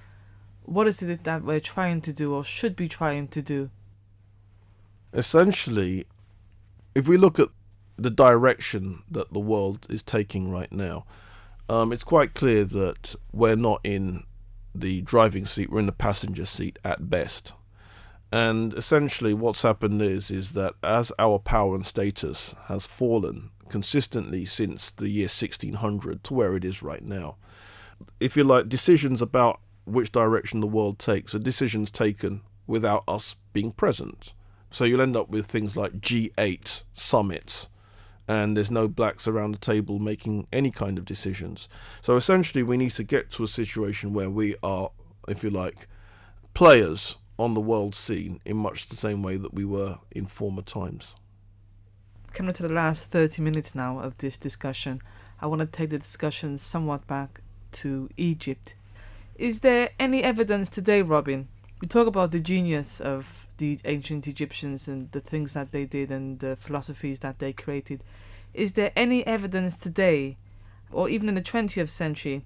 What is it that we're trying to do or should be trying to do?
Essentially, if we look at the direction that the world is taking right now, it's quite clear that we're not in the driving seat, we're in the passenger seat at best. And essentially what's happened is that as our power and status has fallen consistently since the year 1600 to where it is right now, if you like, decisions about which direction the world takes are decisions taken without us being present. So you'll end up with things like G8 summits, and there's no blacks around the table making any kind of decisions. So essentially we need to get to a situation where we are, if you like, players on the world scene in much the same way that we were in former times.
Coming to the last 30 minutes now of this discussion, I want to take the discussion somewhat back to Egypt. Is there any evidence today, Robin? We talk about the genius of the ancient Egyptians and the things that they did and the philosophies that they created. Is there any evidence today, or even in the 20th century,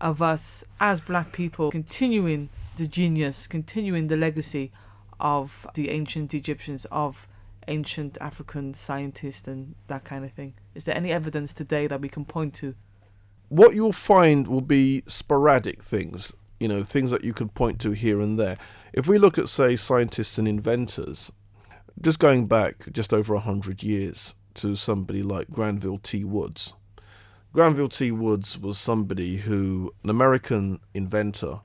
of us as black people continuing the genius, continuing the legacy of the ancient Egyptians, of ancient African scientists and that kind of thing? Is there any evidence today that we can point to?
What you'll find will be sporadic things, things that you can point to here and there. If we look at, say, scientists and inventors, just going back just over 100 years, to somebody like Granville T. Woods. Granville T. Woods was somebody who, an American inventor,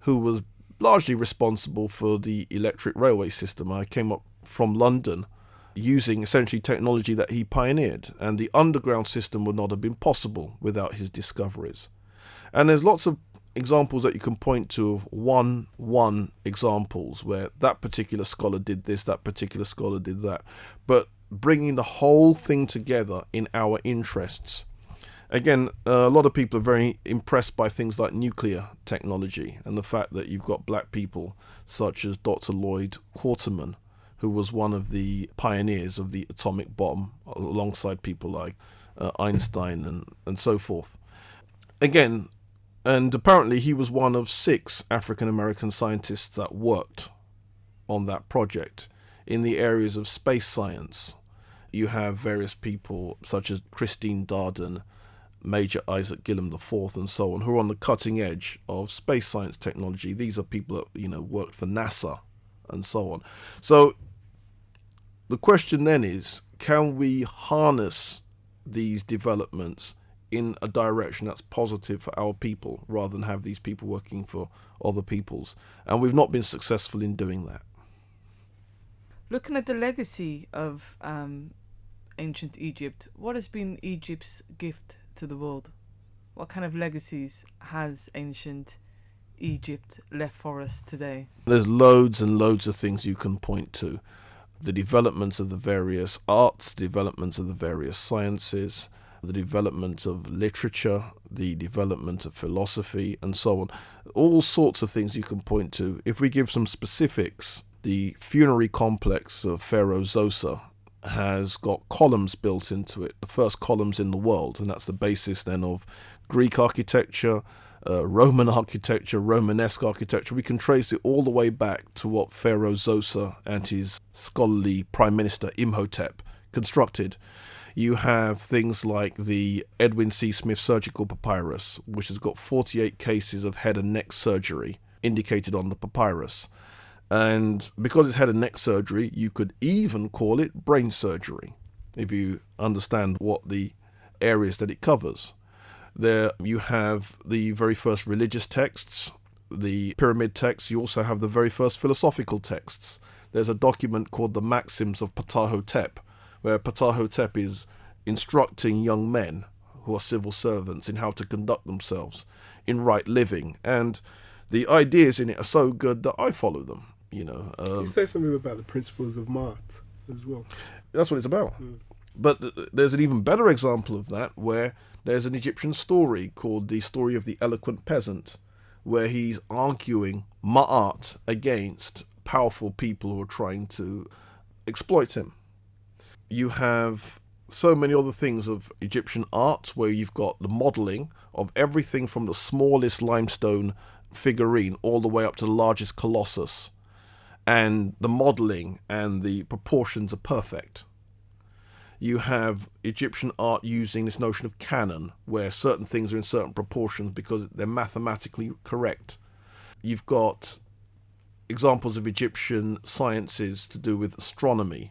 who was largely responsible for the electric railway system. I came up from London using essentially technology that he pioneered, and the underground system would not have been possible without his discoveries. And there's lots of examples that you can point to of one examples where that particular scholar did this, that particular scholar did that, but bringing the whole thing together in our interests. Again, a lot of people are very impressed by things like nuclear technology and the fact that you've got black people such as Dr. Lloyd Quarterman, who was one of the pioneers of the atomic bomb, alongside people like Einstein and so forth. Again, and apparently he was one of 6 African-American scientists that worked on that project in the areas of space science. You have various people such as Christine Darden, Major Isaac Gillum IV, and so on, who are on the cutting edge of space science technology. These are people that, worked for NASA and so on. So the question then is, can we harness these developments in a direction that's positive for our people, rather than have these people working for other peoples? And we've not been successful in doing that.
Looking at the legacy of ancient Egypt, what has been Egypt's gift to the world? What kind of legacies has ancient Egypt left for us today?
There's loads and loads of things you can point to. The developments of the various arts, developments of the various sciences, the development of literature, the development of philosophy, and so on. All sorts of things you can point to. If we give some specifics, the funerary complex of Pharaoh Zoser has got columns built into it, the first columns in the world, and that's the basis then of Greek architecture, Roman architecture, Romanesque architecture. We can trace it all the way back to what Pharaoh Zoser and his scholarly prime minister Imhotep constructed. You have things like the Edwin C. Smith surgical papyrus, which has got 48 cases of head and neck surgery indicated on the papyrus. And because it's head and neck surgery, you could even call it brain surgery, if you understand what the areas that it covers. There you have the very first religious texts, the pyramid texts. You also have the very first philosophical texts. There's a document called the Maxims of Ptahhotep, where Ptahhotep is instructing young men who are civil servants in how to conduct themselves in right living. And the ideas in it are so good that I follow them.
You say something about the principles of Mart as well.
That's what it's about. But there's an even better example of that, where there's an Egyptian story called the Story of the Eloquent Peasant, where he's arguing Ma'at against powerful people who are trying to exploit him. You have so many other things of Egyptian art, where you've got the modelling of everything from the smallest limestone figurine all the way up to the largest colossus. And the modelling and the proportions are perfect. You have Egyptian art using this notion of canon, where certain things are in certain proportions because they're mathematically correct. You've got examples of Egyptian sciences to do with astronomy,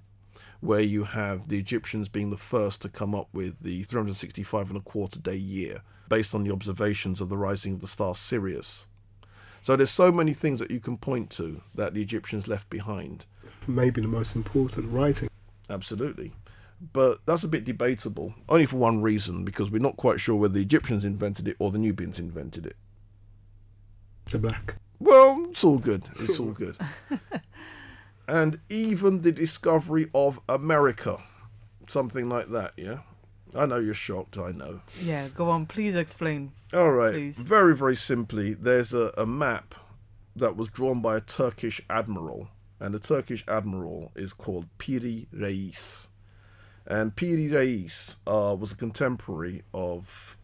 where you have the Egyptians being the first to come up with the 365 and a quarter day year, based on the observations of the rising of the star Sirius. So there's so many things that you can point to that the Egyptians left behind.
Maybe the most important writing.
Absolutely. But that's a bit debatable, only for one reason, because we're not quite sure whether the Egyptians invented it or the Nubians invented it.
The black.
Well, it's all good. It's all good. And even the discovery of America, something like that, yeah? I know you're shocked, I know.
Yeah, go on, please explain.
All right,
please.
Very, very simply, there's a map that was drawn by a Turkish admiral, and the Turkish admiral is called Piri Reis. And Piri Reis was a contemporary of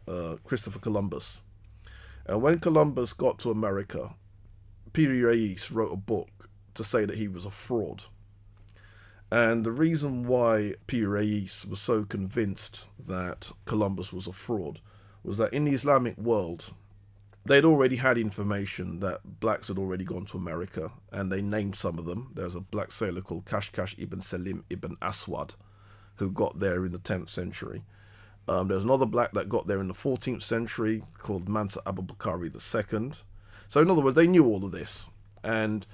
Christopher Columbus. And when Columbus got to America, Piri Reis wrote a book to say that he was a fraud. And the reason why Piri Reis was so convinced that Columbus was a fraud was that in the Islamic world, they'd already had information that blacks had already gone to America, and they named some of them. There's a black sailor called Kashkash ibn Selim ibn Aswad, who got there in the 10th century. There's another black that got there in the 14th century called Mansa Abubakari II. So in other words, they knew all of this. And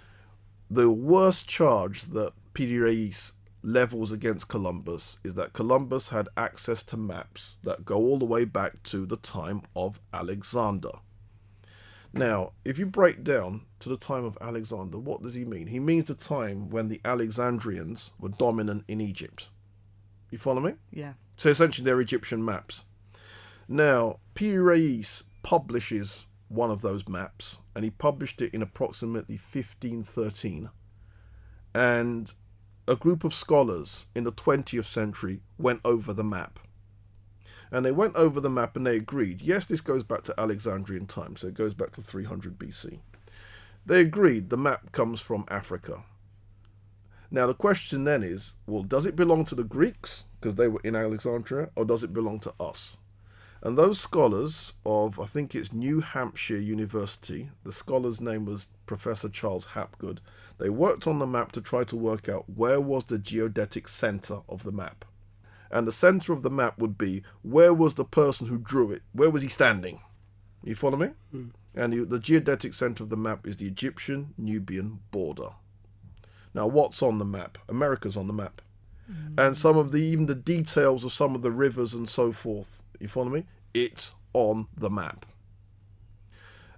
the worst charge that Piri Reis levels against Columbus is that Columbus had access to maps that go all the way back to the time of Alexander. Now, if you break down to the time of Alexander, what does he mean? He means the time when the Alexandrians were dominant in Egypt. You follow me?
Yeah.
So essentially they're Egyptian maps. Now, Piri Reis publishes one of those maps, and he published it in approximately 1513. And a group of scholars in the 20th century went over the map. And they went over the map and they agreed, yes, this goes back to Alexandrian time, so it goes back to 300 BC. They agreed the map comes from Africa. Now the question then is, well, does it belong to the Greeks, because they were in Alexandria, or does it belong to us? And those scholars of, I think it's New Hampshire University, the scholar's name was Professor Charles Hapgood, they worked on the map to try to work out where was the geodetic center of the map. And the center of the map would be, where was the person who drew it? Where was he standing? You follow me? And the geodetic center of the map is the Egyptian-Nubian border. Now, what's on the map? America's on the map. And some of even the details of some of the rivers and so forth, you follow me? It's on the map.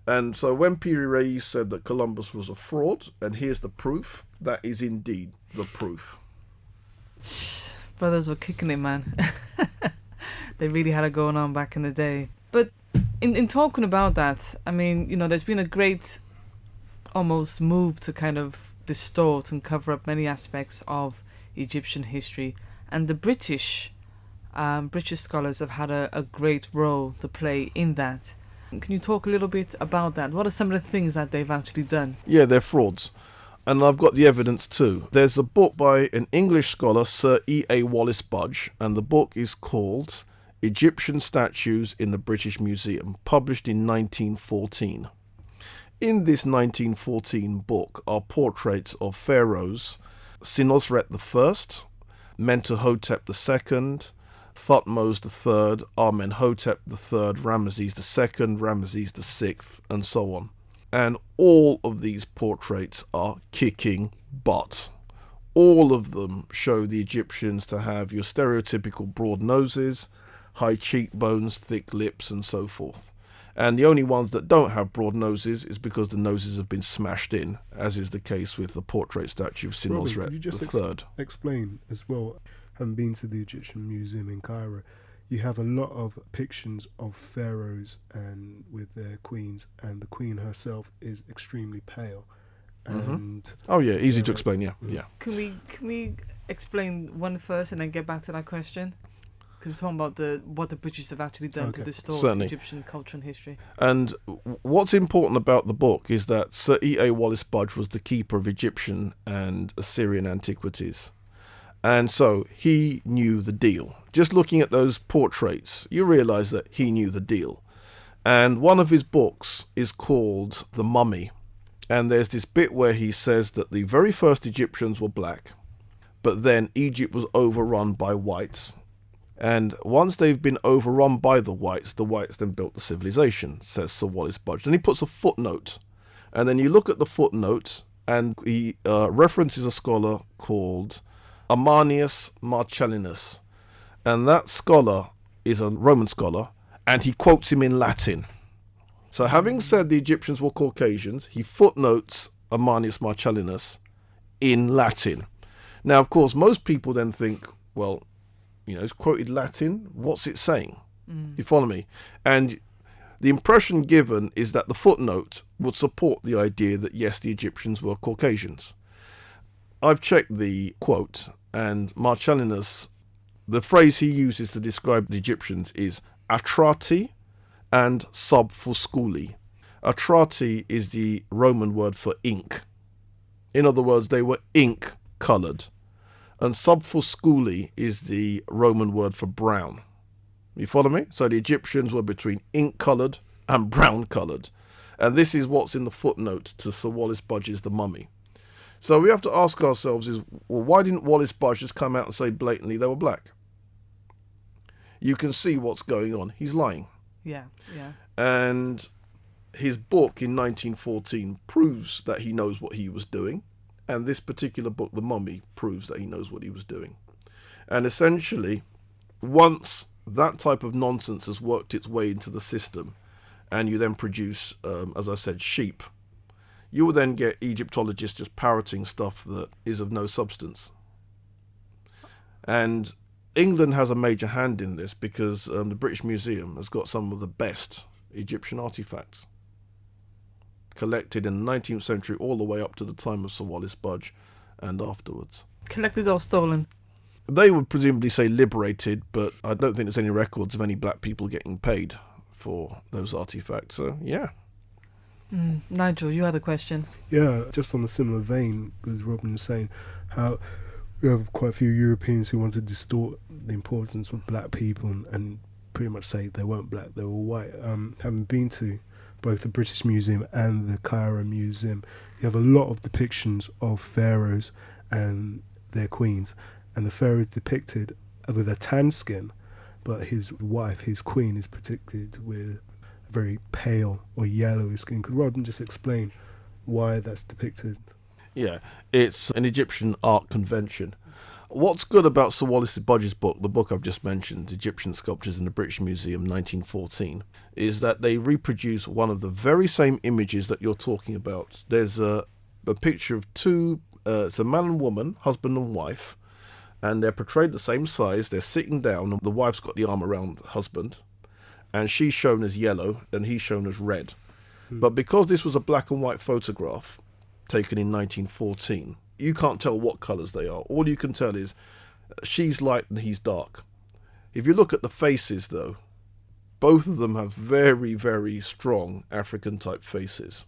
And so when Piri Reis said that Columbus was a fraud, and here's the proof, that is indeed the proof.
Brothers were kicking it, man. They really had it going on back in the day. But in talking about that, I mean, you know, there's been a great almost move to kind of distort and cover up many aspects of Egyptian history. And the British scholars have had a great role to play in that. Can you talk a little bit about that? What are some of the things that they've actually done?
Yeah, they're frauds. And I've got the evidence too. There's a book by an English scholar, Sir E.A. Wallace Budge, and the book is called Egyptian Statues in the British Museum, published in 1914. In this 1914 book are portraits of pharaohs Sinosret I, Mentuhotep II, Thutmose III, Amenhotep III, Ramesses II, Ramesses VI, and so on. And all of these portraits are kicking butt. All of them show the Egyptians to have your stereotypical broad noses, high cheekbones, thick lips, and so forth. And the only ones that don't have broad noses is because the noses have been smashed in, as is the case with the portrait statue of Sinosret
Could you just
III.
explain as well, having been to the Egyptian Museum in Cairo, you have a lot of depictions of pharaohs and with their queens, and the queen herself is extremely pale. And
Oh yeah, easy to explain. Yeah.
Can we explain one first and then get back to that question? Because we're talking about what the British have actually done to distort Egyptian culture and history.
And what's important about the book is that Sir E.A. Wallace Budge was the keeper of Egyptian and Assyrian antiquities. And so he knew the deal. Just looking at those portraits, you realise that he knew the deal. And one of his books is called The Mummy. And there's this bit where he says that the very first Egyptians were black, but then Egypt was overrun by whites. And once they've been overrun by the whites then built the civilization, says Sir Wallace Budge. And he puts a footnote. And then you look at the footnote, and he references a scholar called Ammianus Marcellinus. And that scholar is a Roman scholar, and he quotes him in Latin. So having said the Egyptians were Caucasians, he footnotes Ammianus Marcellinus in Latin. Now, of course, most people then think, well, you know, it's quoted Latin, what's it saying? You follow me? And the impression given is that the footnote would support the idea that, yes, the Egyptians were Caucasians. I've checked the quote, and Marcellinus, the phrase he uses to describe the Egyptians is atrati and subfusculi. Atrati is the Roman word for ink. In other words, they were ink coloured. And subfusculi is the Roman word for brown. You follow me? So the Egyptians were between ink coloured and brown coloured. And this is what's in the footnote to Sir Wallace Budge's The Mummy. So we have to ask ourselves is, well, why didn't Wallace Budge just come out and say blatantly they were black? you can see what's going on. He's lying.
Yeah, yeah.
And his book in 1914 proves that he knows what he was doing. And this particular book, The Mummy, proves that he knows what he was doing. And essentially, once that type of nonsense has worked its way into the system, and you then produce, as I said, sheep, you will then get Egyptologists just parroting stuff that is of no substance. And England has a major hand in this because the British Museum has got some of the best Egyptian artifacts collected in the 19th century all the way up to the time of Sir Wallis Budge and afterwards.
Collected or stolen?
They would presumably say liberated, but I don't think there's any records of any black people getting paid for those artifacts. So, yeah.
Nigel, you had a question.
Yeah, just on a similar vein, as Robin was saying, how we have quite a few Europeans who want to distort the importance of black people and pretty much say they weren't black, they were white. Having been to both the British Museum and the Cairo Museum, you have a lot of depictions of pharaohs and their queens, and the pharaoh is depicted with a tan skin, but his wife, his queen, is depicted with a very pale or yellow skin. Could Rodden just explain why that's depicted?
Yeah, it's an Egyptian art convention. What's good about Sir Wallis Budge's book, the book I've just mentioned, Egyptian Sculptures in the British Museum, 1914, is that they reproduce one of the very same images that you're talking about. There's a picture of two, it's a man and woman, husband and wife, and they're portrayed the same size. They're sitting down, and the wife's got the arm around the husband, and she's shown as yellow, and he's shown as red. But because this was a black and white photograph taken in 1914, you can't tell what colours they are. All you can tell is she's light and he's dark. If you look at the faces, though, both of them have very, very strong African-type faces.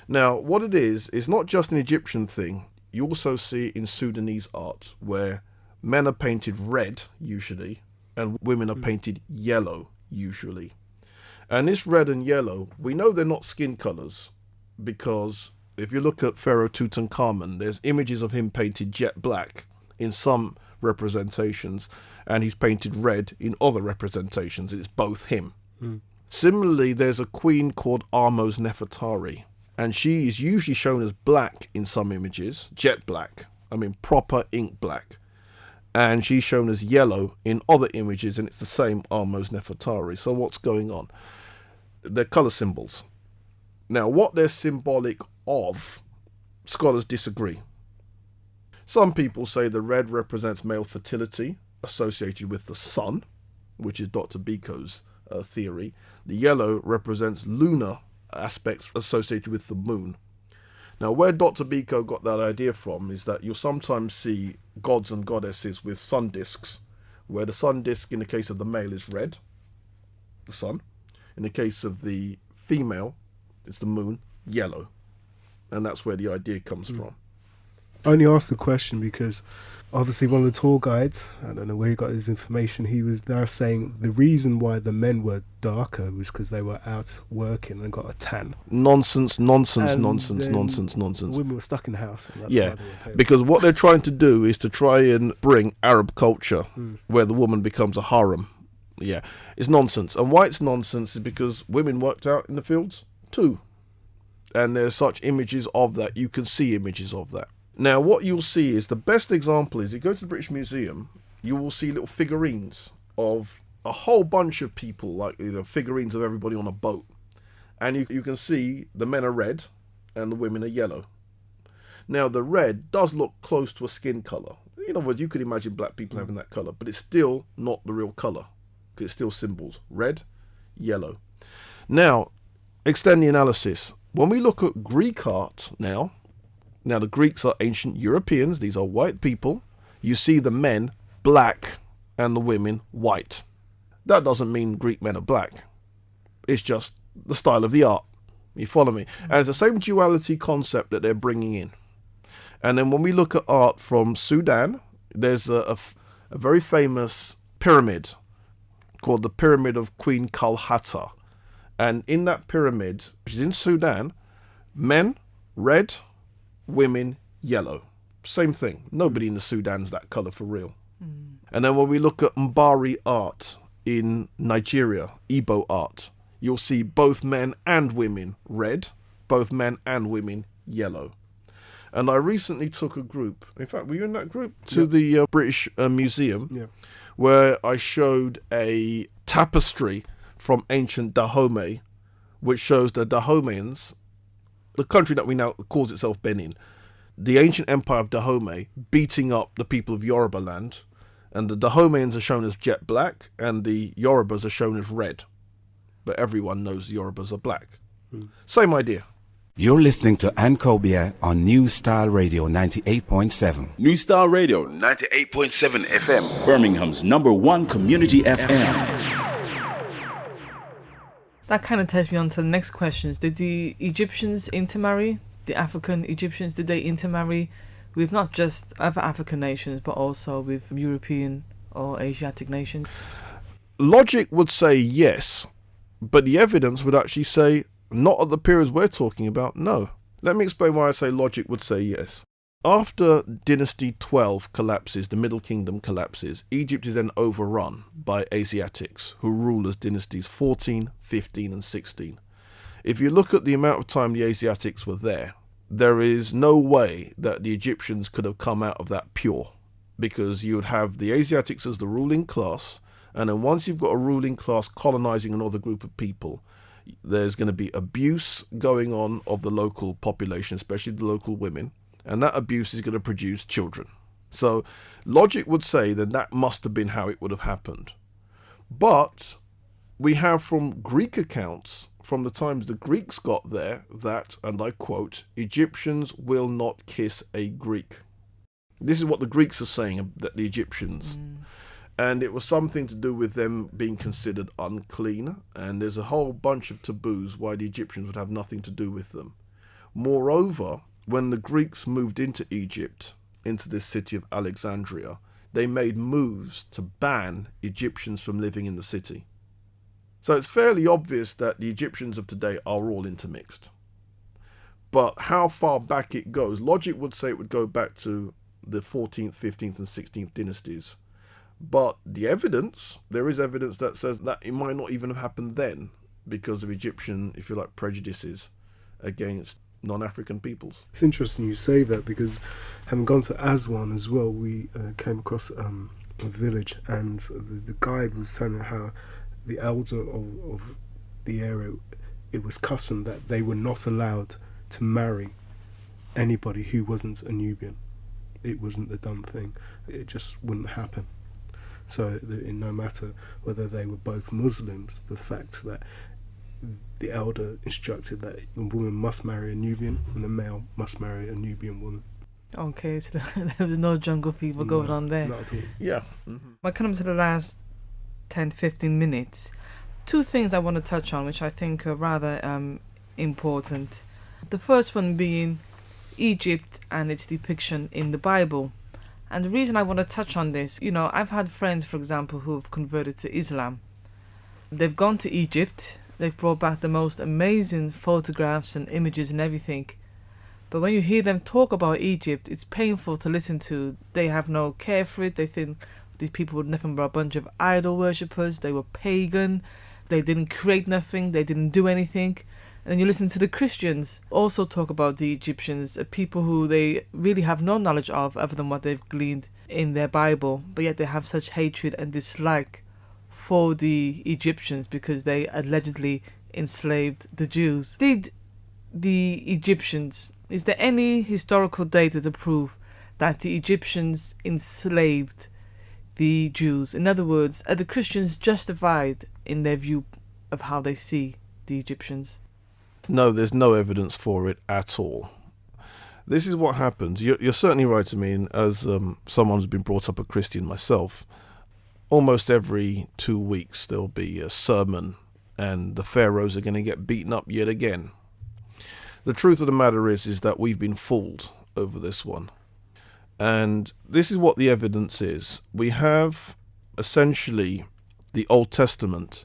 Now, what it is not just an Egyptian thing. You also see it in Sudanese art, where men are painted red, usually, and women are painted yellow, usually. And this red and yellow, we know they're not skin colours, because if you look at Pharaoh Tutankhamun, there's images of him painted jet black in some representations, and he's painted red in other representations. It's both him. Similarly, there's a queen called Ahmose Nefertari, and she is usually shown as black in some images, jet black, proper ink black. And she's shown as yellow in other images, and it's the same Ahmose Nefertari. So what's going on? They're colour symbols. Now, what they're symbolic of, scholars disagree. Some people say the red represents male fertility associated with the sun, which is Dr. Biko's theory. The yellow represents lunar aspects associated with the moon. Now, where Dr. Biko got that idea from is that you'll sometimes see gods and goddesses with sun discs, where the sun disc in the case of the male is red, the sun. In the case of the female, it's the moon, yellow. And that's where the idea comes from.
I only asked the question because obviously one of the tour guides, I don't know where he got his information, he was now saying the reason why the men were darker was because they were out working and got a tan.
Nonsense.
Women were stuck in the house. And that's why they were pale.
Because what they're trying to do is to try and bring Arab culture where the woman becomes a harem. Yeah, it's nonsense. And why it's nonsense is because women worked out in the fields too. And there's such images of that. You can see images of that. Now, what you'll see is the best example is you go to the British Museum, you will see little figurines of a whole bunch of people, like figurines of everybody on a boat. And you can see the men are red and the women are yellow. Now, the red does look close to a skin colour. In other words, you could imagine black people having that colour, but it's still not the real colour, because it's still symbols. Red, yellow. Now, extend the analysis. When we look at Greek art now the Greeks are ancient Europeans, these are white people. You see the men black and the women white. That doesn't mean Greek men are black. It's just the style of the art. You follow me? And it's the same duality concept that they're bringing in. And then when we look at art from Sudan, there's a very famous pyramid called the Pyramid of Queen Kalhata. And in that pyramid, which is in Sudan, men, red, women, yellow. Same thing. Nobody in the Sudan's that colour for real. And then when we look at Mbari art in Nigeria, Igbo art, you'll see both men and women red, both men and women yellow. And I recently took a group, in fact, were you in that group? To the British Museum, where I showed a tapestry from ancient Dahomey, which shows the Dahomeans, the country that we now calls itself Benin, the ancient empire of Dahomey beating up the people of Yoruba land, and the Dahomeans are shown as jet black, and the Yorubas are shown as red. But everyone knows the Yorubas are black. Same idea.
You're listening to Ankhobia on New Style Radio 98.7.
New Style Radio 98.7 FM. Birmingham's #1 community FM.
That kind of takes me on to the next questions. Did the Egyptians intermarry? The African Egyptians, did they intermarry with not just other African nations, but also with European or Asiatic nations?
Logic would say yes, but the evidence would actually say not at the periods we're talking about, no. Let me explain why I say logic would say yes. After Dynasty 12 collapses, the Middle Kingdom collapses, Egypt is then overrun by Asiatics, who rule as dynasties 14, 15 and 16. If you look at the amount of time the Asiatics were there is no way that the Egyptians could have come out of that pure, because you would have the Asiatics as the ruling class, and then once you've got a ruling class colonizing another group of people, there's going to be abuse going on of the local population, especially the local women, and that abuse is going to produce children. So logic would say that must have been how it would have happened. But we have from Greek accounts, from the times the Greeks got there, that, and I quote, Egyptians will not kiss a Greek. This is what the Greeks are saying, that the Egyptians... And it was something to do with them being considered unclean, and there's a whole bunch of taboos why the Egyptians would have nothing to do with them. Moreover, when the Greeks moved into Egypt, into this city of Alexandria, they made moves to ban Egyptians from living in the city. So it's fairly obvious that the Egyptians of today are all intermixed. But how far back it goes, logic would say it would go back to the 14th, 15th and 16th dynasties. But the evidence, there is evidence that says that it might not even have happened then because of Egyptian, if you like, prejudices against non-African peoples.
It's interesting you say that, because having gone to Aswan as well, we came across a village, and the guide was telling how the elder of the area, it was custom that they were not allowed to marry anybody who wasn't a Nubian. It wasn't the done thing. It just wouldn't happen. So no matter whether they were both Muslims, the fact that the elder instructed that a woman must marry a Nubian and a male must marry a Nubian woman.
Okay, so there was no jungle fever going on there.
Not at all.
Yeah.
I come to the last 10-15 minutes. Two things I want to touch on, which I think are rather important. The first one being Egypt and its depiction in the Bible. And the reason I want to touch on this, I've had friends, for example, who have converted to Islam. They've gone to Egypt, they've brought back the most amazing photographs and images and everything. But when you hear them talk about Egypt, it's painful to listen to. They have no care for it. They think these people were nothing but a bunch of idol worshippers. They were pagan. They didn't create nothing. They didn't do anything. And you listen to the Christians also talk about the Egyptians, people who they really have no knowledge of other than what they've gleaned in their Bible, but yet they have such hatred and dislike for the Egyptians because they allegedly enslaved the Jews. Did the Egyptians, is there any historical data to prove that the Egyptians enslaved the Jews? In other words, are the Christians justified in their view of how they see the Egyptians?
No, there's no evidence for it at all. This is what happens. You're certainly right. I mean, as someone who's been brought up a Christian myself, almost every 2 weeks there'll be a sermon and the pharaohs are going to get beaten up yet again. The truth of the matter is that we've been fooled over this one. And this is what the evidence is. We have essentially the Old Testament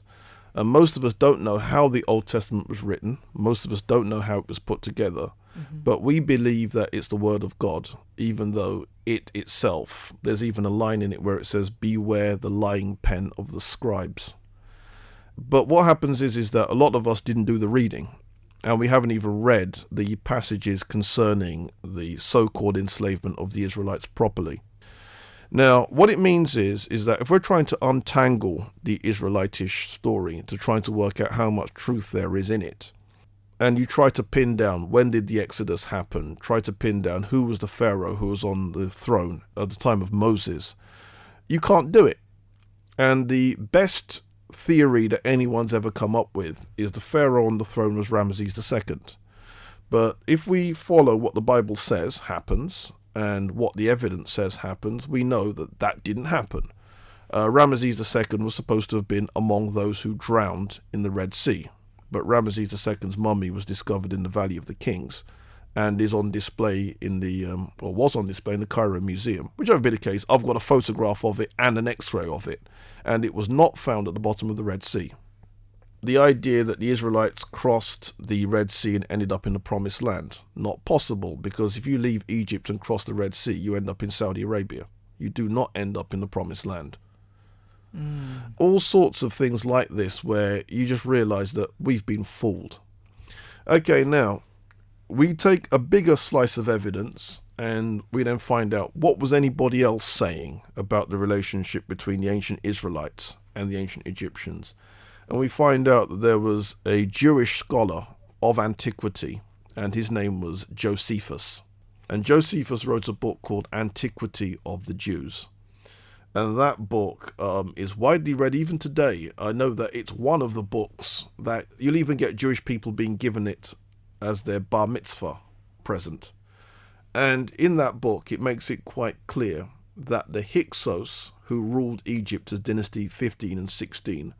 And most of us don't know how the Old Testament was written. Most of us don't know how it was put together. But we believe that it's the word of God, even though it itself, there's even a line in it where it says, beware the lying pen of the scribes. But what happens is that a lot of us didn't do the reading, and we haven't even read the passages concerning the so-called enslavement of the Israelites properly. Now, what it means is that if we're trying to untangle the Israelitish story, to try to work out how much truth there is in it, and you try to pin down when did the Exodus happen, try to pin down who was the Pharaoh who was on the throne at the time of Moses, you can't do it. And the best theory that anyone's ever come up with is the Pharaoh on the throne was Ramesses II. But if we follow what the Bible says happens, and what the evidence says happens, we know that that didn't happen. Ramesses II was supposed to have been among those who drowned in the Red Sea. But Ramesses II's mummy was discovered in the Valley of the Kings and is on display in the, or was on display in the Cairo Museum. Whichever be the case, I've got a photograph of it and an X-ray of it, and it was not found at the bottom of the Red Sea. The idea that the Israelites crossed the Red Sea and ended up in the Promised Land, not possible, because if you leave Egypt and cross the Red Sea, you end up in Saudi Arabia. You do not end up in the Promised Land. All sorts of things like this where you just realise that we've been fooled. Okay, now, we take a bigger slice of evidence and we then find out what was anybody else saying about the relationship between the ancient Israelites and the ancient Egyptians. And we find out that there was a Jewish scholar of antiquity, and his name was Josephus. And Josephus wrote a book called Antiquity of the Jews. And that book is widely read even today. I know that it's one of the books that you'll even get Jewish people being given it as their bar mitzvah present. And in that book, it makes it quite clear that the Hyksos, who ruled Egypt as dynasty 15 and 16,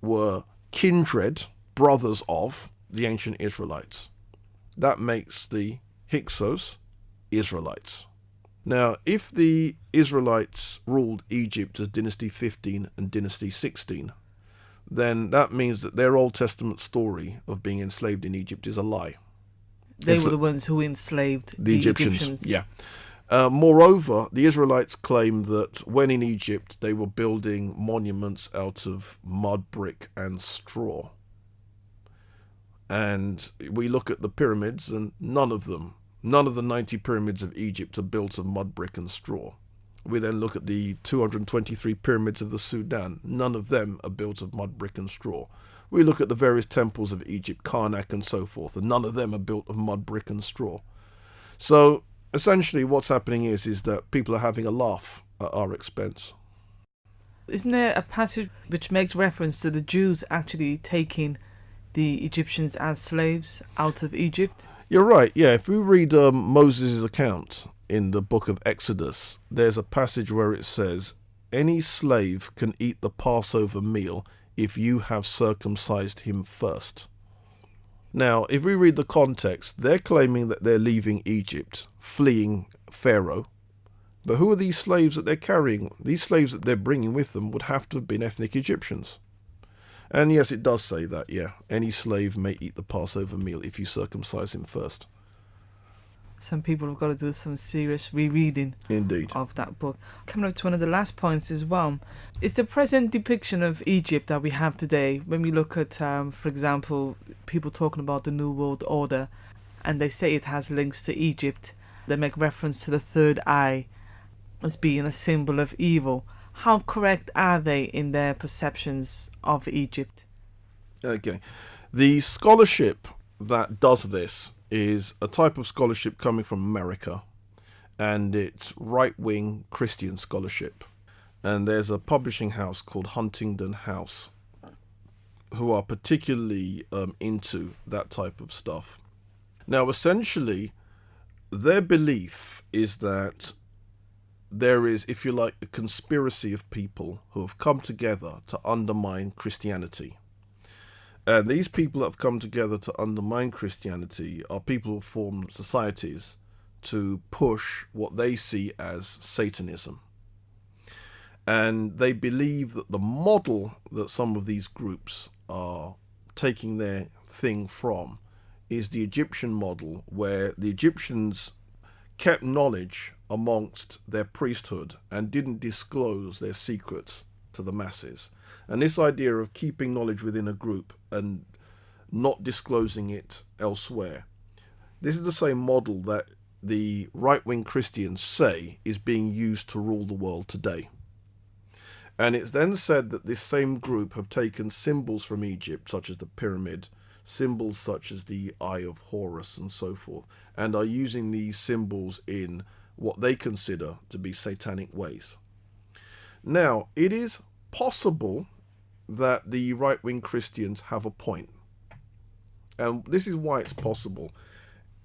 were kindred brothers of the ancient Israelites. That makes the Hyksos Israelites. Now, if the Israelites ruled Egypt as dynasty 15 and dynasty 16, then that means that their Old Testament story of being enslaved in Egypt is a lie.
They were the ones who enslaved the Egyptians.
Yeah. Moreover, the Israelites claimed that when in Egypt, they were building monuments out of mud, brick, and straw. And we look at the pyramids, and none of the 90 pyramids of Egypt are built of mud, brick, and straw. We then look at the 223 pyramids of the Sudan. None of them are built of mud, brick, and straw. We look at the various temples of Egypt, Karnak and so forth, and none of them are built of mud, brick, and straw. So, essentially, what's happening is that people are having a laugh at our expense.
Isn't there a passage which makes reference to the Jews actually taking the Egyptians as slaves out of Egypt?
You're right, yeah. If we read Moses' account in the book of Exodus, there's a passage where it says, any slave can eat the Passover meal if you have circumcised him first. Now, if we read the context, they're claiming that they're leaving Egypt, fleeing Pharaoh. But who are these slaves that they're carrying? These slaves that they're bringing with them would have to have been ethnic Egyptians. And yes, it does say that, yeah. Any slave may eat the Passover meal if you circumcise him first.
Some people have got to do some serious rereading of that book. Coming up to one of the last points as well, is the present depiction of Egypt that we have today, when we look at, for example, people talking about the New World Order, and they say it has links to Egypt, they make reference to the third eye as being a symbol of evil. How correct are they in their perceptions of Egypt?
Okay. The scholarship that does this is a type of scholarship coming from America, and it's right-wing Christian scholarship. And there's a publishing house called Huntington House who are particularly into that type of stuff. Now, essentially, their belief is that there is, if you like, a conspiracy of people who have come together to undermine Christianity. And these people that have come together to undermine Christianity are people who form societies to push what they see as Satanism. And they believe that the model that some of these groups are taking their thing from is the Egyptian model, where the Egyptians kept knowledge amongst their priesthood and didn't disclose their secrets to the masses. And this idea of keeping knowledge within a group and not disclosing it elsewhere, this is the same model that the right-wing Christians say is being used to rule the world today. And it's then said that this same group have taken symbols from Egypt, such as the pyramid, symbols such as the Eye of Horus and so forth, and are using these symbols in what they consider to be satanic ways. Now, it is possible that the right-wing Christians have a point. And this is why it's possible.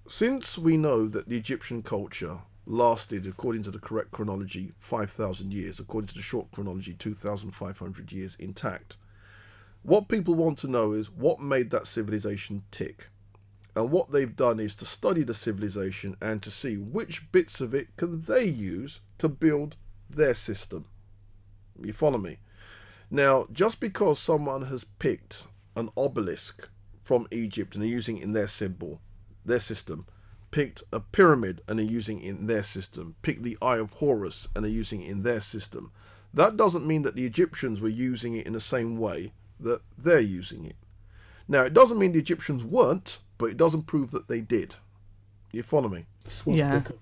Since we know that the Egyptian culture lasted, according to the correct chronology, 5,000 years, according to the short chronology, 2,500 years intact, what people want to know is what made that civilization tick. And what they've done is to study the civilization and to see which bits of it can they use to build their system. You follow me? Now, just because someone has picked an obelisk from Egypt and are using it in their symbol, their system, picked a pyramid and are using it in their system, picked the Eye of Horus and are using it in their system, that doesn't mean that the Egyptians were using it in the same way that they're using it. Now, it doesn't mean the Egyptians weren't, but it doesn't prove that they did. You follow me?
Swastika.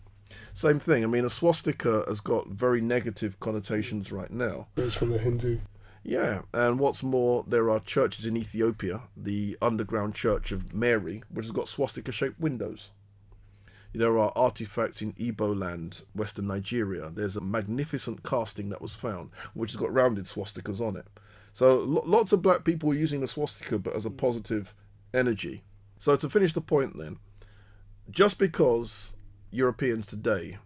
Same thing. I mean, a swastika has got very negative connotations right now.
It's from the Hindu.
Yeah, and what's more, there are churches in Ethiopia, the underground church of Mary, which has got swastika-shaped windows. There are artifacts in Igbo land, Western Nigeria. There's a magnificent casting that was found, which has got rounded swastikas on it. So lots of black people are using the swastika, but as a positive energy. So to finish the point then, just because Europeans today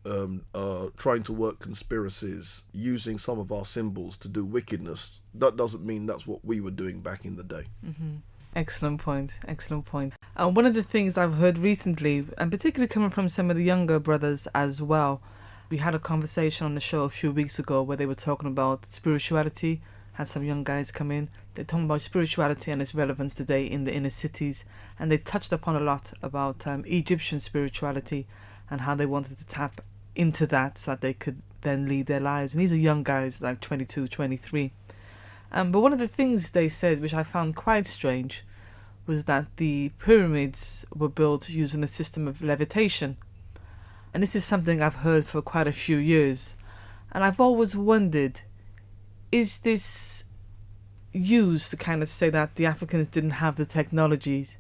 are trying to work conspiracies using some of our symbols to do wickedness, that doesn't mean that's what we were doing back in the day.
Mm-hmm. Excellent point. Excellent point. One of the things I've heard recently, and particularly coming from some of the younger brothers as well, we had a conversation on the show a few weeks ago where they were talking about spirituality. Had some young guys come in. They're talking about spirituality and its relevance today in the inner cities. And they touched upon a lot about Egyptian spirituality and how they wanted to tap into that so that they could then lead their lives. And these are young guys, like 22, 23. But one of the things they said, which I found quite strange, was that the pyramids were built using a system of levitation. And this is something I've heard for quite a few years. And I've always wondered, is this used to kind of say that the Africans didn't have the technologies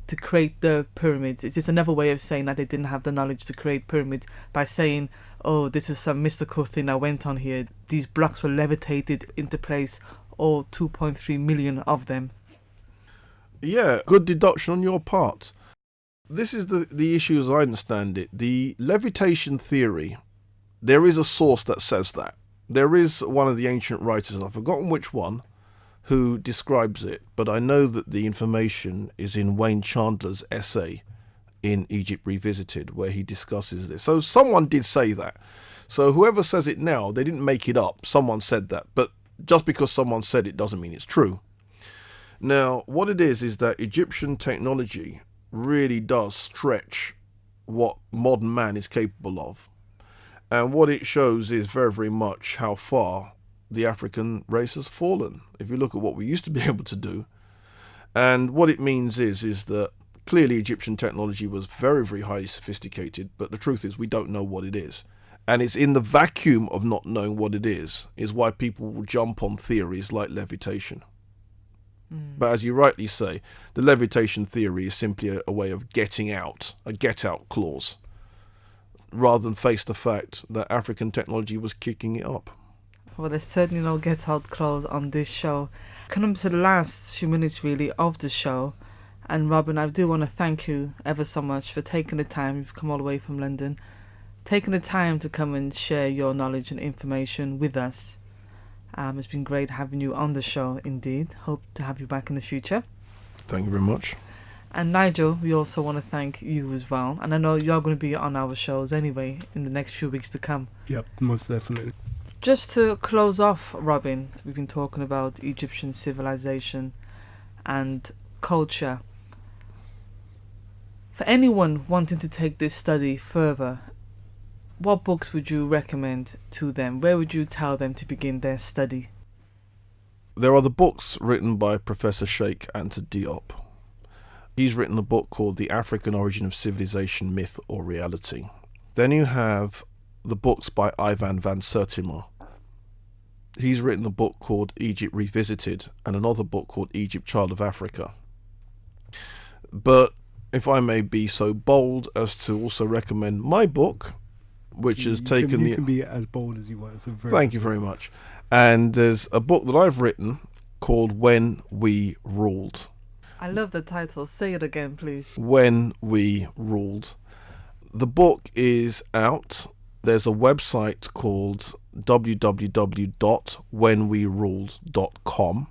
to create the pyramids? Is this another way of saying that they didn't have the knowledge to create pyramids by saying, oh, this is some mystical thing that went on here. These blocks were levitated into place, all 2.3 million of them.
Yeah, good deduction on your part. This is the issue as I understand it. The levitation theory, there is a source that says that. There is one of the ancient writers, and I've forgotten which one, who describes it, but I know that the information is in Wayne Chandler's essay in Egypt Revisited, where he discusses this. So someone did say that. So whoever says it now, they didn't make it up. Someone said that. But just because someone said it doesn't mean it's true. Now, what it is that Egyptian technology really does stretch what modern man is capable of. And what it shows is very, very much how far the African race has fallen. If you look at what we used to be able to do. And what it means is that clearly Egyptian technology was very, very highly sophisticated, but the truth is we don't know what it is. And it's in the vacuum of not knowing what it is why people will jump on theories like levitation. But as you rightly say, the levitation theory is simply a way of getting out, a get-out clause, rather than face the fact that African technology was kicking it up.
Well, there's certainly no get-out clause on this show. Coming to the last few minutes, really, of the show. And Robin, I do want to thank you ever so much for taking the time. You've come all the way from London. Taking the time to come and share your knowledge and information with us. It's been great having you on the show, indeed. Hope to have you back in the future.
Thank you very much.
And Nigel, we also want to thank you as well. And I know you're going to be on our shows anyway in the next few weeks to come.
Yep, most definitely.
Just to close off, Robin, we've been talking about Egyptian civilization and culture. For anyone wanting to take this study further, what books would you recommend to them? Where would you tell them to begin their study?
There are the books written by Professor Sheikh Anta Diop. He's written a book called The African Origin of Civilization, Myth or Reality. Then you have the books by Ivan van Sertima. He's written a book called Egypt Revisited and another book called Egypt, Child of Africa. But if I may be so bold as to also recommend my book, which has taken
You can be as bold as you want. It's a very
Thank you very much. And there's a book that I've written called When We Ruled.
I love the title. Say it again, please.
When We Ruled. The book is out. There's a website called www.whenweruled.com.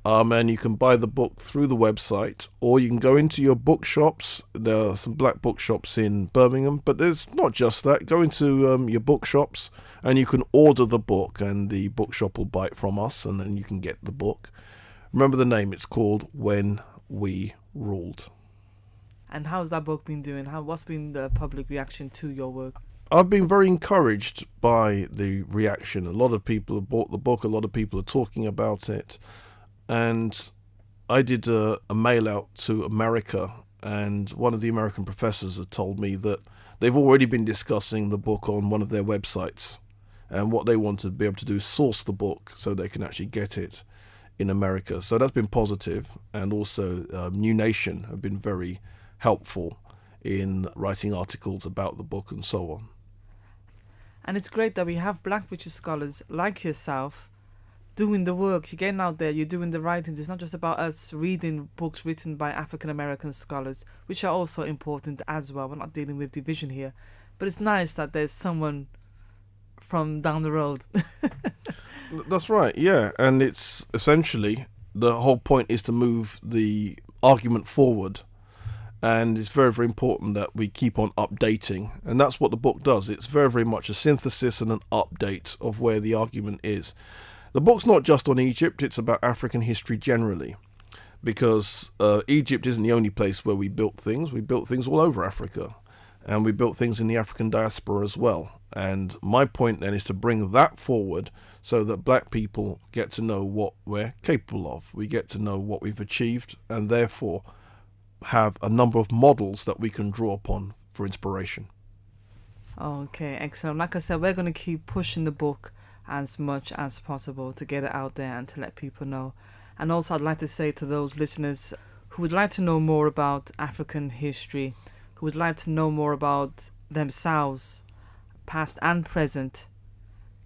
And you can buy the book through the website, or you can go into your bookshops. There are some black bookshops in Birmingham, but there's not just that. Go into your bookshops and you can order the book, and the bookshop will buy it from us, and then you can get the book. Remember the name, it's called When We Ruled.
And how's that book been doing? What's been the public reaction to your work?
I've been very encouraged by the reaction. A lot of people have bought the book, a lot of people are talking about it. And I did a mail out to America, and one of the American professors had told me that they've already been discussing the book on one of their websites, and what they want to be able to do is source the book so they can actually get it in America. So that's been positive, and also New Nation have been very helpful in writing articles about the book and so on.
And it's great that we have black British scholars like yourself doing the work. You're getting out there, you're doing the writing. It's not just about us reading books written by African American scholars, which are also important as well. We're not dealing with division here, but it's nice that there's someone from down the road.
That's right, yeah. And it's essentially, the whole point is to move the argument forward. And it's very, very important that we keep on updating. And that's what the book does. It's very, very much a synthesis and an update of where the argument is. The book's not just on Egypt, it's about African history generally. Because Egypt isn't the only place where we built things. We built things all over Africa. And we built things in the African diaspora as well. And my point then is to bring that forward so that black people get to know what we're capable of. We get to know what we've achieved, and therefore have a number of models that we can draw upon for inspiration.
Okay, excellent. Like I said, we're going to keep pushing the book as much as possible to get it out there and to let people know. And also I'd like to say to those listeners who would like to know more about African history, who would like to know more about themselves, past and present,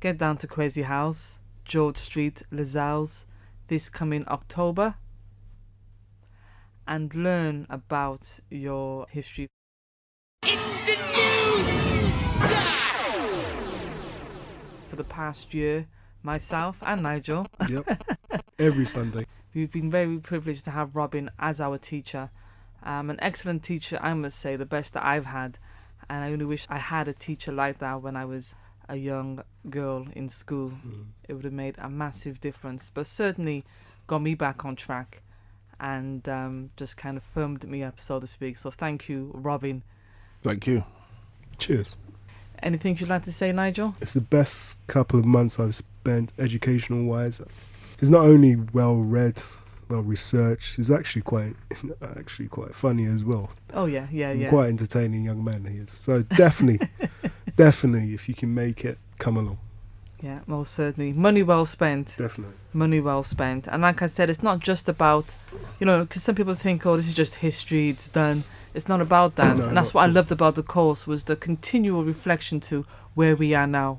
get down to Kwesi House, George Street, Les Halles, this coming October, and learn about your history.
It's the new style!
For the past year, myself and Nigel.
Yep. Every Sunday.
We've been very privileged to have Robin as our teacher. An excellent teacher, I must say, the best that I've had. And I only wish I had a teacher like that when I was a young girl in school. It would have made a massive difference, but certainly got me back on track and just kind of firmed me up, so to speak. So thank you, Robin.
Thank you.
Cheers.
Anything you'd like to say, Nigel?
It's the best couple of months I've spent educational-wise. It's not only well-read, well-researched, it's actually quite funny as well.
Oh, yeah.
Quite entertaining young man he is. So definitely, if you can make it, come along.
Yeah, most certainly. Money well spent.
Definitely.
Money well spent. And like I said, it's not just about, because some people think, oh, this is just history, it's done. It's not about that.
No,
and that's what I loved about the course, was the continual reflection to where we are now,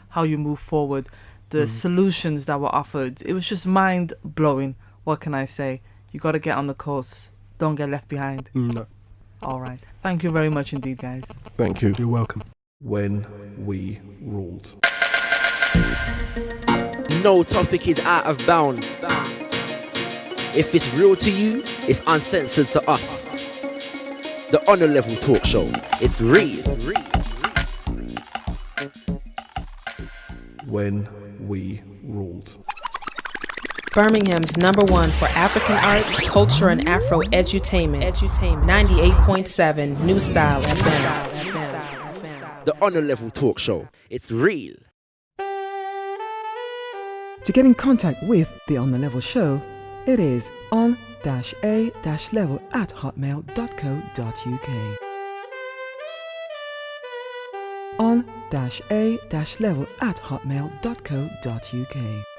how you move forward, the solutions that were offered. It was just mind-blowing. What can I say? You got to get on the course. Don't get left behind.
No.
All right. Thank you very much indeed, guys.
Thank you.
You're welcome.
When We Ruled.
No topic is out of bounds. If it's real to you, it's uncensored to us. The Honor Level Talk Show. It's real.
when we ruled.
Birmingham's #1 for African arts, culture, and Afro edutainment. 98.7 New Style FM.
The Honor Level Talk Show. It's real.
To get in contact with the On the Level show, it is on-a-level@hotmail.co.uk. on-a-level@hotmail.co.uk.